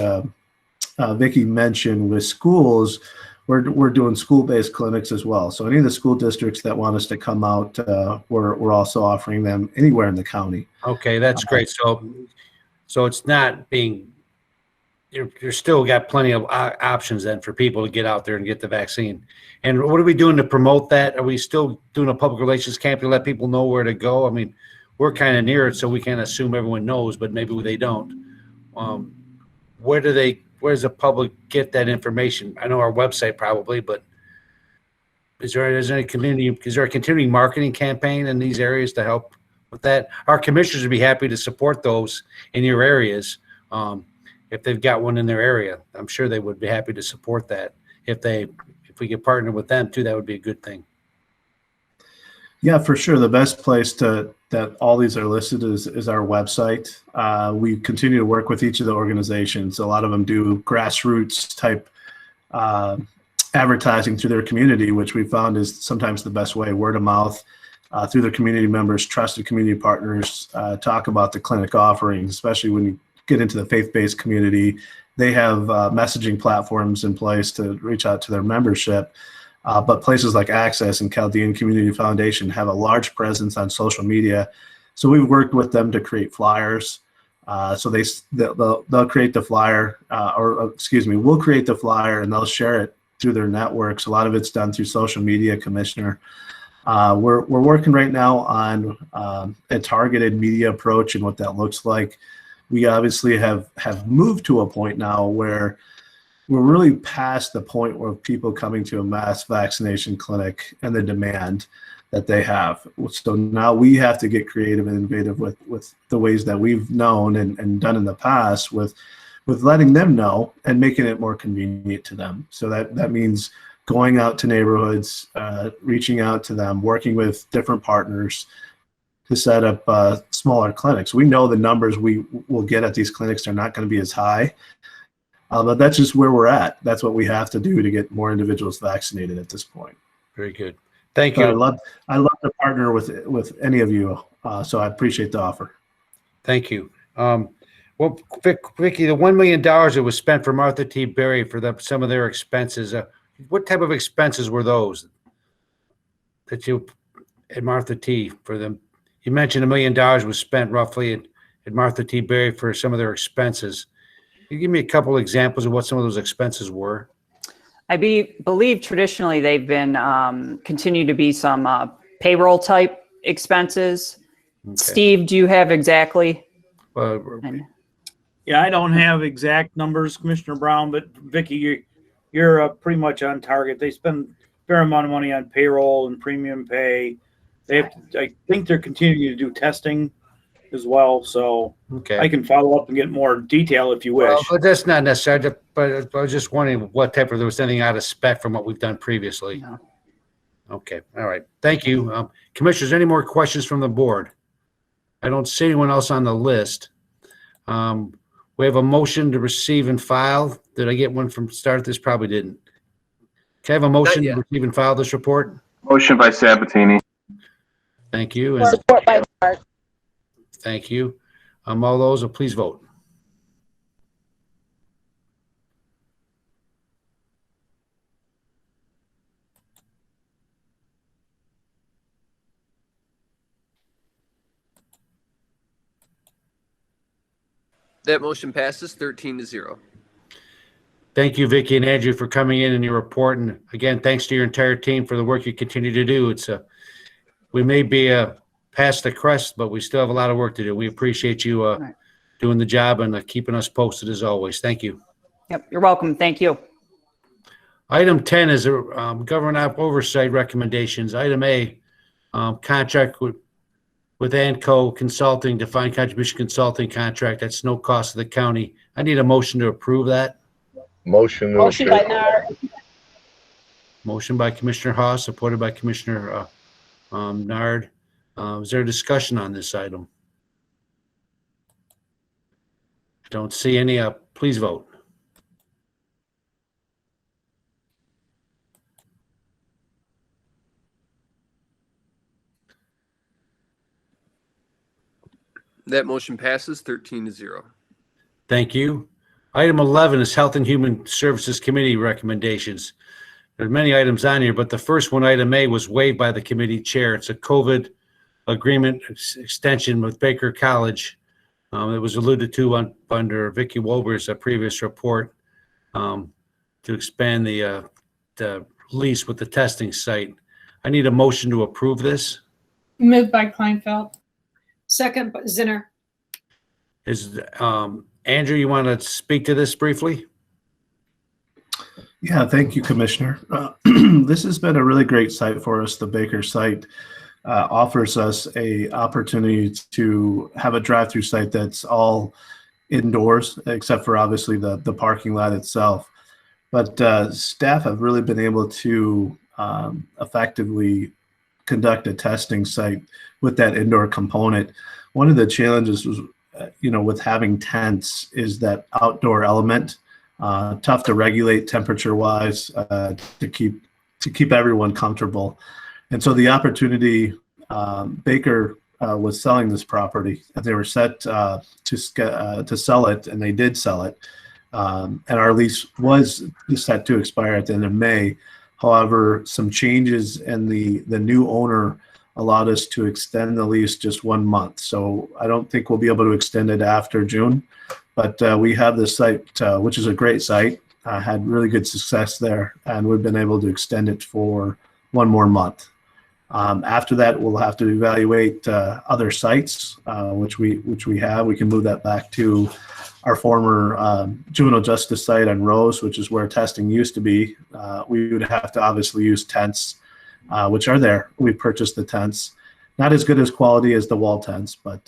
Vicky mentioned, with schools. We're doing school-based clinics as well. So any of the school districts that want us to come out, we're also offering them anywhere in the county. Okay, that's great. So it's not being you're still got plenty of options then for people to get out there and get the vaccine. And what are we doing to promote that? Are we still doing a public relations campaign to let people know where to go? I mean, we're kind of near it, so we can't assume everyone knows, but maybe they don't. Where does the public get that information? I know our website probably, but is there a continuing marketing campaign in these areas to help with that? Our commissioners would be happy to support those in your areas. If they've got one in their area, I'm sure they would be happy to support that. If we could partner with them too, that would be a good thing. Yeah, for sure. The best place that all these are listed is our website. We continue to work with each of the organizations. A lot of them do grassroots type advertising through their community, which we found is sometimes the best way, word of mouth, through their community members, trusted community partners, talk about the clinic offerings, especially when you get into the faith-based community. They have messaging platforms in place to reach out to their membership. But places like Access and Chaldean Community Foundation have a large presence on social media. So we've worked with them to create flyers. So they'll create the flyer, we'll create the flyer and they'll share it through their networks. A lot of it's done through social media, Commissioner. We're working right now on a targeted media approach and what that looks like. We obviously have moved to a point now where we're really past the point where people coming to a mass vaccination clinic and the demand that they have. So now we have to get creative and innovative with the ways that we've known and done in the past with letting them know and making it more convenient to them. So that means going out to neighborhoods, reaching out to them, working with different partners to set up smaller clinics. We know the numbers we will get at these clinics are not going to be as high. But that's just where we're at. That's what we have to do to get more individuals vaccinated at this point. Very good. Thank you. I love to partner with any of you, so I appreciate the offer. Thank you. Well, Vicki, the $1 million that was spent for Martha T. Berry for some of their expenses, what type of expenses were those that you at Martha T. for them? You mentioned $1 million was spent roughly at Martha T. Berry for some of their expenses. Can you give me a couple examples of what some of those expenses were? I believe traditionally they've been continue to be some payroll type expenses. Okay. Steve, do you have exactly? Yeah, I don't have exact numbers, Commissioner Brown, but Vicki, you're pretty much on target. They spend a fair amount of money on payroll and premium pay. I think they're continuing to do testing as well, so okay. I can follow up and get more detail if you wish. Well, but that's not necessary, but I was just wondering what type of, there was anything out of spec from what we've done previously. No. Okay, all right, thank you. Commissioners, any more questions from the board? I don't see anyone else on the list. We have a motion to receive and file. Did I get one from start? This probably didn't. Can I have a motion to receive and file this report? Motion by Sabatini. Thank you. And support by Mark. Thank you. All those, please vote. That motion passes 13-0. Thank you, Vicki and Andrew, for coming in and your report. And again, thanks to your entire team for the work you continue to do. We may be past the crest, but we still have a lot of work to do. We appreciate you doing the job and keeping us posted as always. Thank you. Yep, you're welcome. Thank you. Item 10 is government oversight recommendations. Item A, contract with ANCO Consulting, defined contribution consulting contract. That's no cost to the county. I need a motion to approve that. Motion by Nard. Motion by Commissioner Haas, supported by Commissioner Nard. Is there a discussion on this item? Don't see any. Please vote. That motion passes 13-0. Thank you. Item 11 is Health and Human Services Committee recommendations. There are many items on here, but the first one, item A, was waived by the committee chair. It's a COVID agreement extension with Baker College It was alluded to under Vicky Wolber's previous report to expand the lease with the testing site. I need a motion to approve this. Moved by Kleinfeld. Second, Zinner. Is Andrew, you want to speak to this briefly? Yeah, thank you, Commissioner. This has been a really great site for us. The Baker site offers us a opportunity to have a drive-through site that's all indoors, except for obviously the parking lot itself. But staff have really been able to effectively conduct a testing site with that indoor component. One of the challenges was, with having tents is that outdoor element. Tough to regulate temperature-wise to keep everyone comfortable. And so the opportunity, Baker was selling this property, and they were set to sell it, and they did sell it. And our lease was set to expire at the end of May. However, some changes in the new owner allowed us to extend the lease just 1 month. So I don't think we'll be able to extend it after June, but we have this site, which is a great site, had really good success there, and we've been able to extend it for 1 more month. After that, we'll have to evaluate other sites, which we have. We can move that back to our former juvenile justice site on Rose, which is where testing used to be. We would have to obviously use tents, which are there. We purchased the tents, not as good as quality as the wall tents, but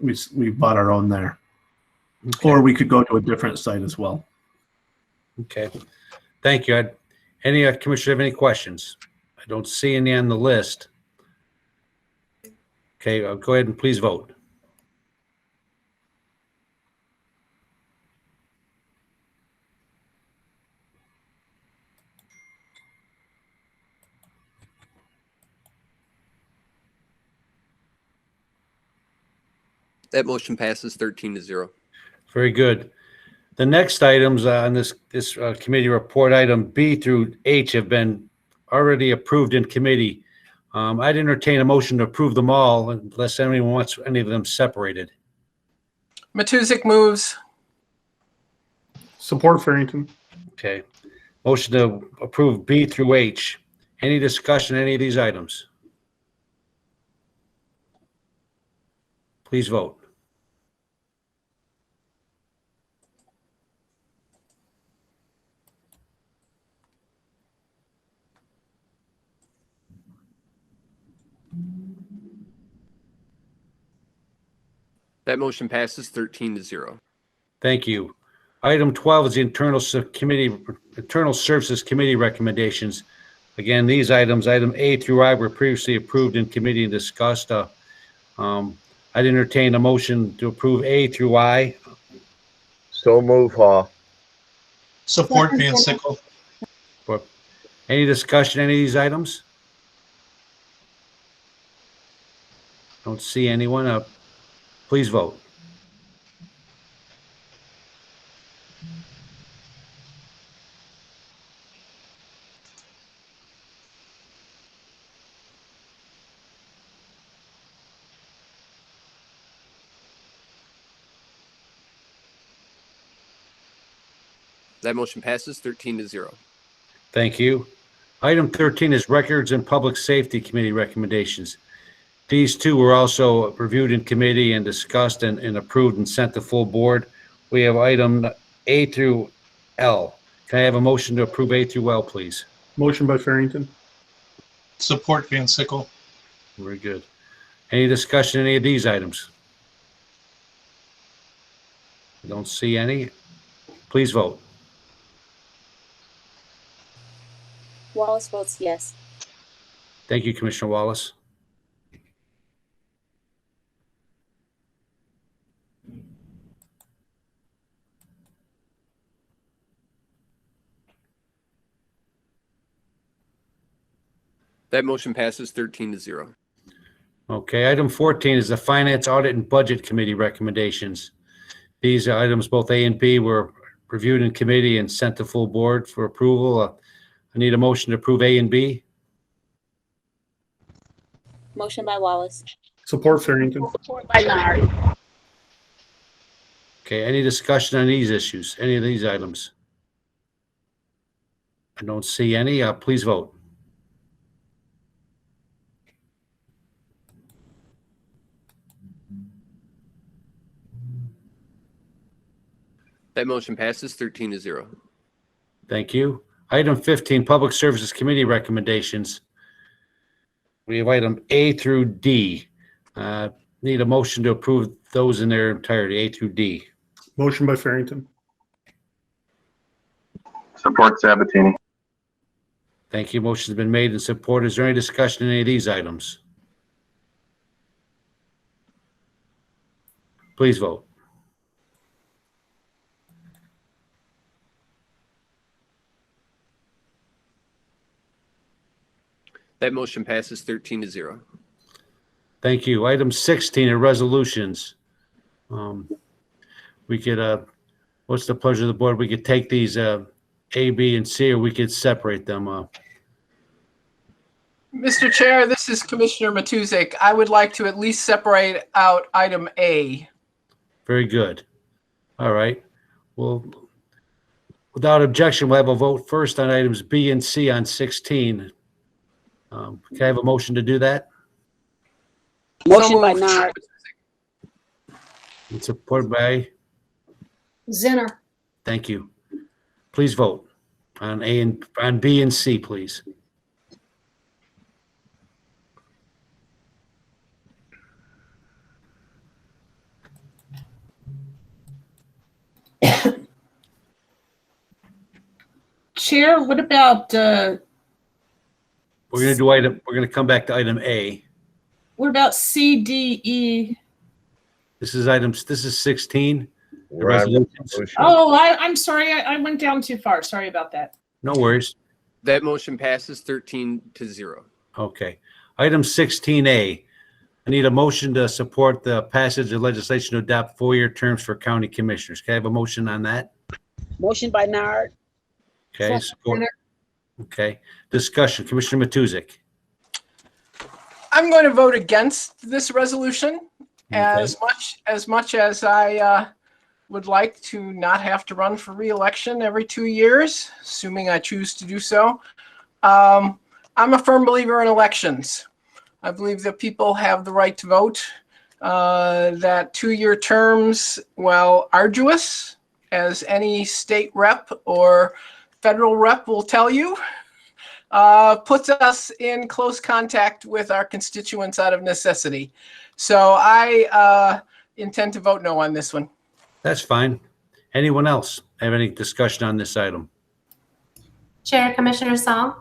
we bought our own there. Okay. Or we could go to a different site as well. Okay, thank you. Any commissioner have any questions? I don't see any on the list. Okay, go ahead and please vote. That motion passes 13-0. Very good. The next items on this committee report, item B through H, have been already approved in committee. I'd entertain a motion to approve them all unless anyone wants any of them separated. Matusik moves. Support Farrington. Okay. Motion to approve B through H. Any discussion on any of these items? Please vote. That motion passes 13-0. Thank you. Item 12 is the Internal Services Committee recommendations. Again, these items, item A through I, were previously approved in committee and discussed. I'd entertain a motion to approve A through I. So move, Hall. Support Van Sickle. Any discussion, any of these items? Don't see anyone. Please vote. That motion passes 13-0. Thank you. Item 13 is Records and Public Safety Committee recommendations. These two were also reviewed in committee and discussed and approved and sent to full board. We have item A through L. Can I have a motion to approve A through L, please? Motion by Farrington. Support Van Sickle. Very good. Any discussion on any of these items? I don't see any. Please vote. Wallace votes yes. Thank you, Commissioner Wallace. That motion passes 13-0. Okay, item 14 is the Finance, Audit, and Budget Committee recommendations. These items, both A and B, were reviewed in committee and sent to full board for approval. I need a motion to approve A and B. Motion by Wallace. Support Farrington. Support by Nard. Okay, any discussion on these issues, any of these items? I don't see any. Please vote. That motion passes 13-0. Thank you. Item 15, Public Services Committee recommendations. We have item A through D. Need a motion to approve those in their entirety, A through D. Motion by Farrington. Support Sabatini. Thank you. Motion's been made and supported. Is there any discussion on any of these items? Please vote. That motion passes 13-0. Thank you. Item 16 are resolutions. We could, what's the pleasure of the board? We could take these A, B, and C, or we could separate them. Mr. Chair, this is Commissioner Matuzak. I would like to at least separate out item A. Very good. All right. Well, without objection, we'll have a vote first on items B and C on 16. Can I have a motion to do that? Motion by Nard. And supported by? Zinner. Thank you. Please vote on A and on B and C, please. Chair, what about We're going to come back to item A. what about C, D, E? This is 16. The We're on resolutions. resolution. Oh, I'm sorry. I went down too far. Sorry about that. No worries. That motion passes 13-0. Okay. Item 16A. I need a motion to support the passage of legislation to adopt 4-year terms for county commissioners. Can I have a motion on that? Motion by Nard. Okay, support. Okay. Discussion. Commissioner Matuzak. I'm going to vote against this resolution as much as I would like to not have to run for re-election every 2 years, assuming I choose to do so. I'm a firm believer in elections. I believe that people have the right to vote, that 2-year terms, while arduous, as any state rep or federal rep will tell you, puts us in close contact with our constituents out of necessity. So I intend to vote no on this one. That's fine. Anyone else have any discussion on this item? Chair, Commissioner Song.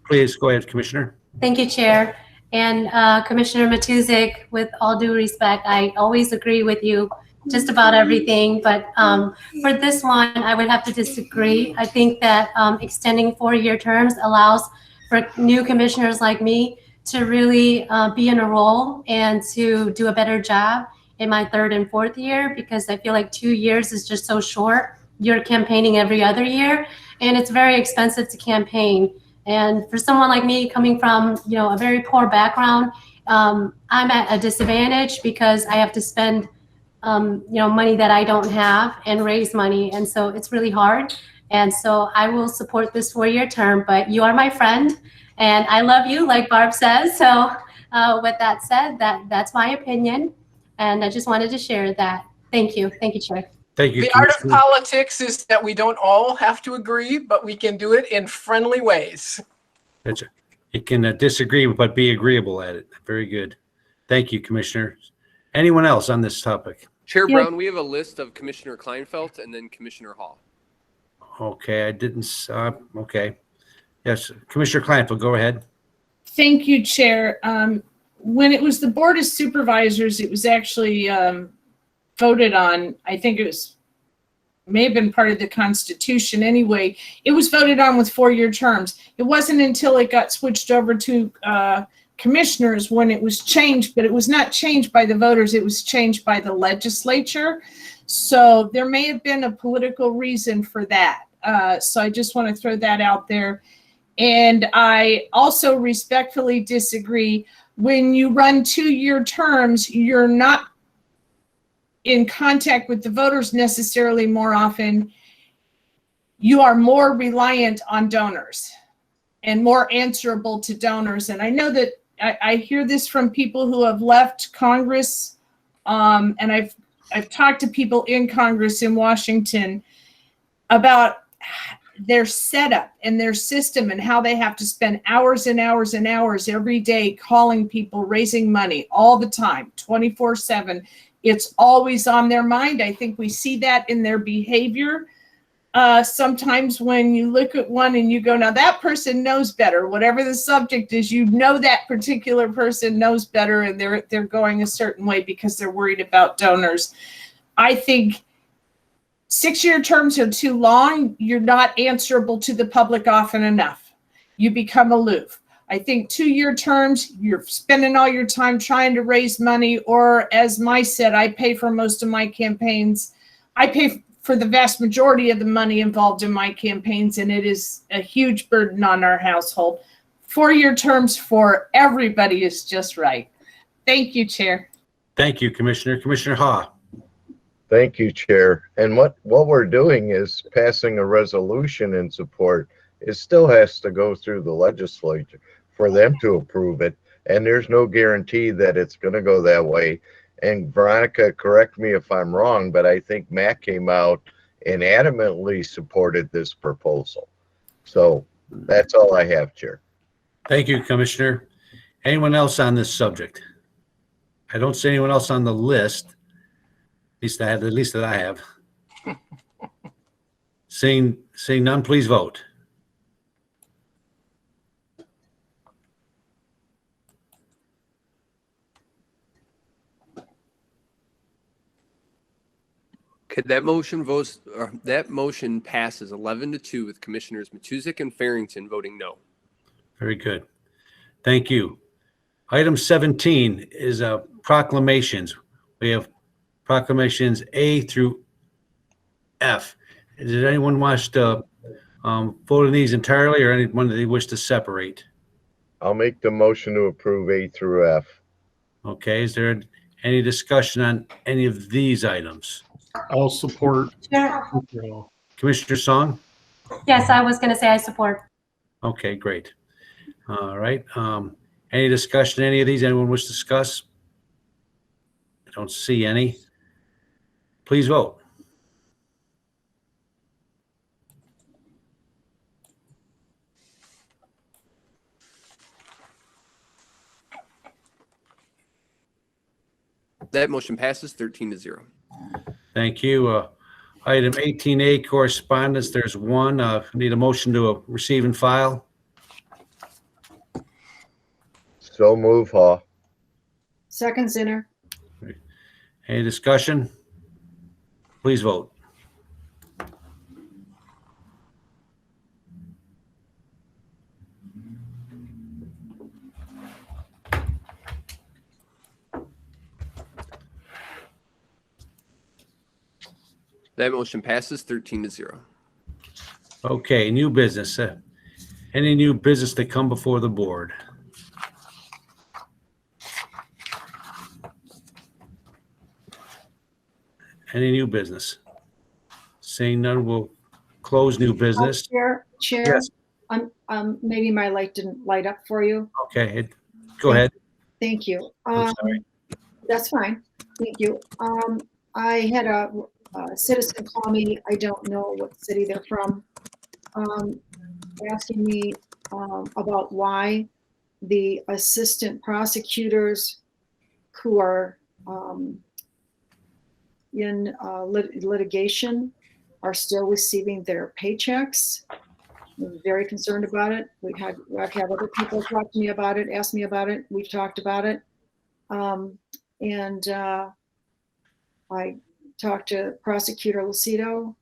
Please go ahead, Commissioner. Thank you, Chair. And Commissioner Matuzak, with all due respect, I always agree with you just about everything. But for this one, I would have to disagree. I think that extending 4-year terms allows for new commissioners like me to really be in a role and to do a better job in my 3rd and 4th year, because I feel like 2 years is just so short. You're campaigning every other year, and it's very expensive to campaign. And for someone like me coming from, a very poor background, I'm at a disadvantage because I have to spend, money that I don't have and raise money. And so it's really hard. And so I will support this 4-year term, but you are my friend and I love you, like Barb says. So with that said, that's my opinion. And I just wanted to share that. Thank you. Thank you, Chair. Thank you. The art of politics is that we don't all have to agree, but we can do it in friendly ways. That's it. You can disagree, but be agreeable at it. Very good. Thank you, Commissioner. Anyone else on this topic? Chair Brown, we have a list of Commissioner Kleinfeld and then Commissioner Hall. Okay, I didn't. Okay. Yes, Commissioner Kleinfeld, go ahead. Thank you, Chair. When it was the Board of Supervisors, it was actually voted on. I think may have been part of the Constitution anyway. It was voted on with 4-year terms. It wasn't until it got switched over to commissioners when it was changed, but it was not changed by the voters. It was changed by the legislature. So there may have been a political reason for that. So I just want to throw that out there. And I also respectfully disagree. When you run 2-year terms, you're not in contact with the voters necessarily more often, you are more reliant on donors and more answerable to donors. And I know that I hear this from people who have left Congress, and I've talked to people in Congress in Washington about their setup and their system and how they have to spend hours and hours and hours every day calling people, raising money all the time, 24/7. It's always on their mind. I think we see that in their behavior. Sometimes when you look at one and you go, now that person knows better, whatever the subject is, you know that particular person knows better, and they're going a certain way because they're worried about donors. I think 6-year terms are too long. You're not answerable to the public often enough. You become aloof. I think 2-year terms, you're spending all your time trying to raise money, or as Mai said, I pay for most of my campaigns. I pay for the vast majority of the money involved in my campaigns, and it is a huge burden on our household. 4-year terms for everybody is just right. Thank you, Chair. Thank you, Commissioner. Commissioner Ha. Thank you, Chair. And what we're doing is passing a resolution in support. It still has to go through the legislature for them to approve it. And there's no guarantee that it's going to go that way. And Veronica, correct me if I'm wrong, but I think Matt came out and adamantly supported this proposal. So that's all I have, Chair. Thank you, Commissioner. Anyone else on this subject? I don't see anyone else on the list. At least that I have. Seeing none, please vote. Okay, that motion passes 11-2 with Commissioners Matusik and Farrington voting no. Very good. Thank you. Item 17 is proclamations. We have proclamations A through F. Did anyone wish to vote on these entirely, or anyone that they wish to separate? I'll make the motion to approve A through F. Okay, is there any discussion on any of these items? I'll support. Commissioner Song? Yes, I was going to say I support. Okay, great. All right. Any discussion, any of these? Anyone wish to discuss? I don't see any. Please vote. That motion passes 13-0. Thank you. Item 18A, correspondence. There's one. Need a motion to receive and file. So move, Ha. Second, Zinner. Any discussion? Please vote. That motion passes 13-0. Okay, new business. Any new business that come before the board? Any new business? Seeing none, we'll close new business. Chair, Yes. maybe my light didn't light up for you. Okay, go ahead. Thank you. I'm sorry. That's fine. Thank you. I had a citizen call me. I don't know what city they're from, asking me about why the assistant prosecutors who are in litigation are still receiving their paychecks. I'm very concerned about it. I've had other people talk to me about it, ask me about it. We've talked about it. I talked to Prosecutor Lucido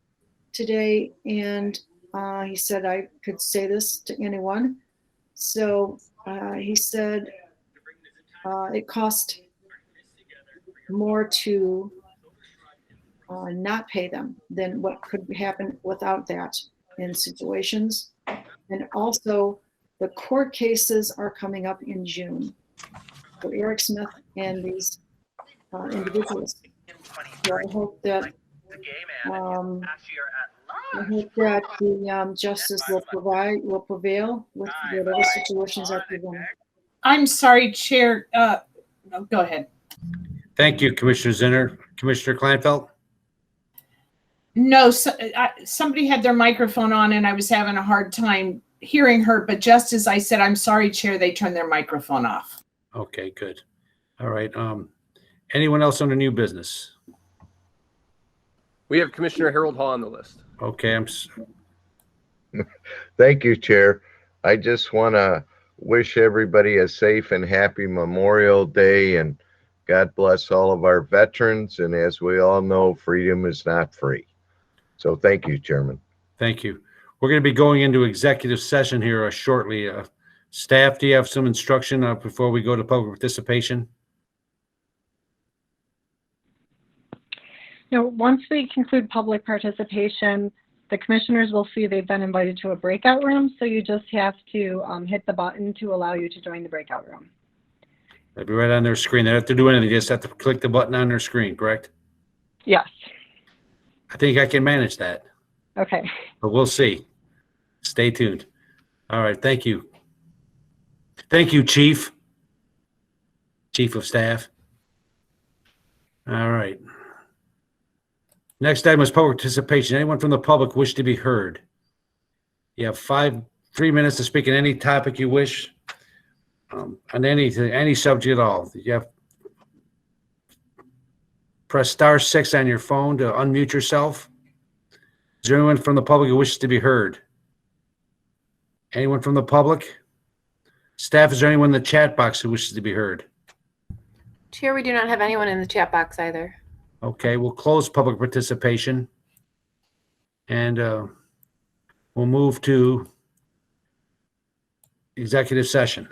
today, and he said I could say this to anyone. So he said it cost more to not pay them than what could happen without that in situations. And also the court cases are coming up in June for Eric Smith and these individuals. So I hope that the justice will prevail with whatever situations are presented. I'm sorry, Chair. No, go ahead. Thank you, Commissioner Zinner. Commissioner Kleinfeld? No, somebody had their microphone on and I was having a hard time hearing her, but just as I said, I'm sorry, Chair, they turned their microphone off. Okay, good. All right. Anyone else on the new business? We have Commissioner Harold Hall on the list. Okay, Thank you, Chair. I just want to wish everybody a safe and happy Memorial Day, and God bless all of our veterans. And as we all know, freedom is not free. So thank you, Chairman. Thank you. We're going to be going into executive session here shortly. Staff, do you have some instruction before we go to public participation? No, once we conclude public participation, the commissioners will see they've been invited to a breakout room. So you just have to hit the button to allow you to join the breakout room. That'll be right on their screen. They don't have to do anything. They just have to click the button on their screen, correct? Yes. I think I can manage that. Okay. But we'll see. Stay tuned. All right. Thank you. Thank you, Chief. Chief of Staff. All right. Next item is public participation. Anyone from the public wish to be heard? You have 3 minutes to speak on any topic you wish, on any subject at all. You have press *6 on your phone to unmute yourself. Is there anyone from the public who wishes to be heard? Anyone from the public? Staff, is there anyone in the chat box who wishes to be heard? Chair, we do not have anyone in the chat box either. Okay, we'll close public participation and we'll move to executive session.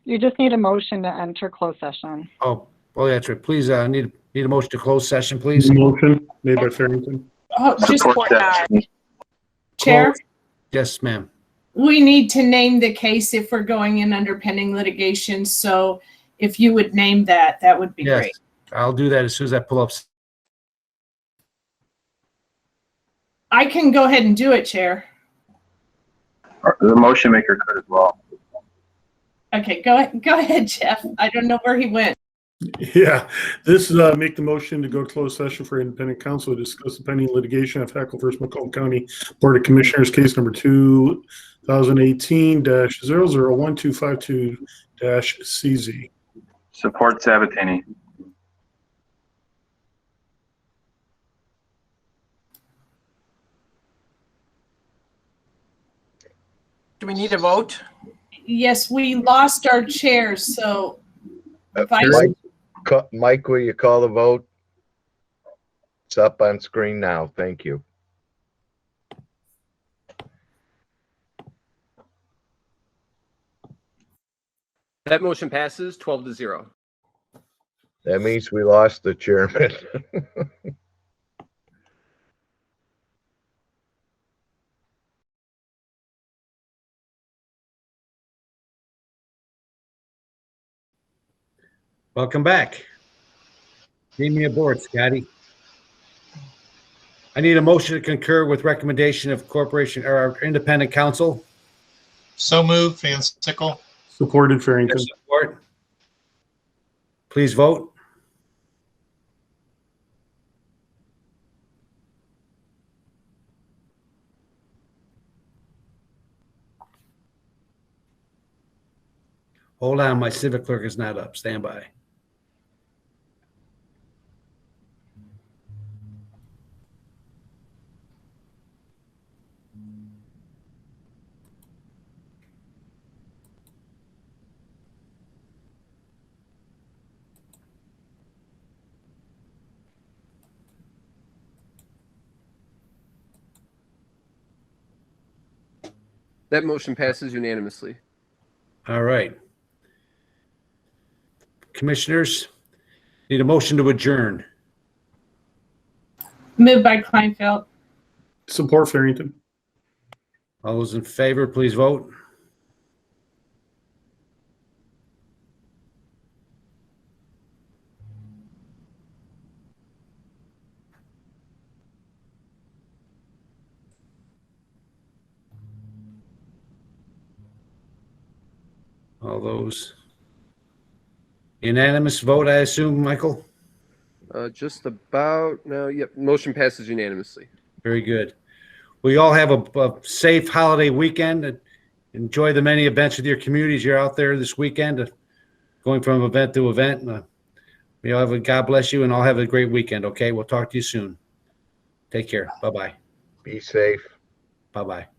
You just need a motion to enter closed session. Oh, that's right. Please, need a motion to close session, please. Motion made by Farrington. Oh, just Support that. Chair, Yes, ma'am. we need to name the case if we're going in under pending litigation. So if you would name that, that would be Yes, great. I'll do that as soon as I pull up. I can go ahead and do it, Chair. The motion maker could as well. Okay, go ahead, Jeff. I don't know where he went. Yeah, this is make the motion to go to closed session for independent counsel to discuss the pending litigation of Hackle versus Macomb County Board of Commissioners, case number 2018-001252-CZ. Support Sabatini. Do we need a vote? Yes, we lost our chair, so Mike, will you call the vote? It's up on screen now. Thank you. That motion passes 12-0. That means we lost the chairman. Welcome back. Need me aboard, Scotty. I need a motion to concur with recommendation of corporation or our independent counsel. So moved, Van Sickle. Supported, Farrington. Support. Please vote. Hold on, my civic clerk is not up. Stand by. That motion passes unanimously. All right. Commissioners, need a motion to adjourn. moved by Kleinfeld. Support, Farrington. All those in favor, please vote. All those. Unanimous vote, I assume, Michael? Just about. No, yep. Motion passes unanimously. Very good. We all have a safe holiday weekend. And enjoy the many events with your communities. You're out there this weekend, going from event to event. We all have a God bless you, and all have a great weekend. Okay, we'll talk to you soon. Take care. Bye bye. Be safe. Bye bye.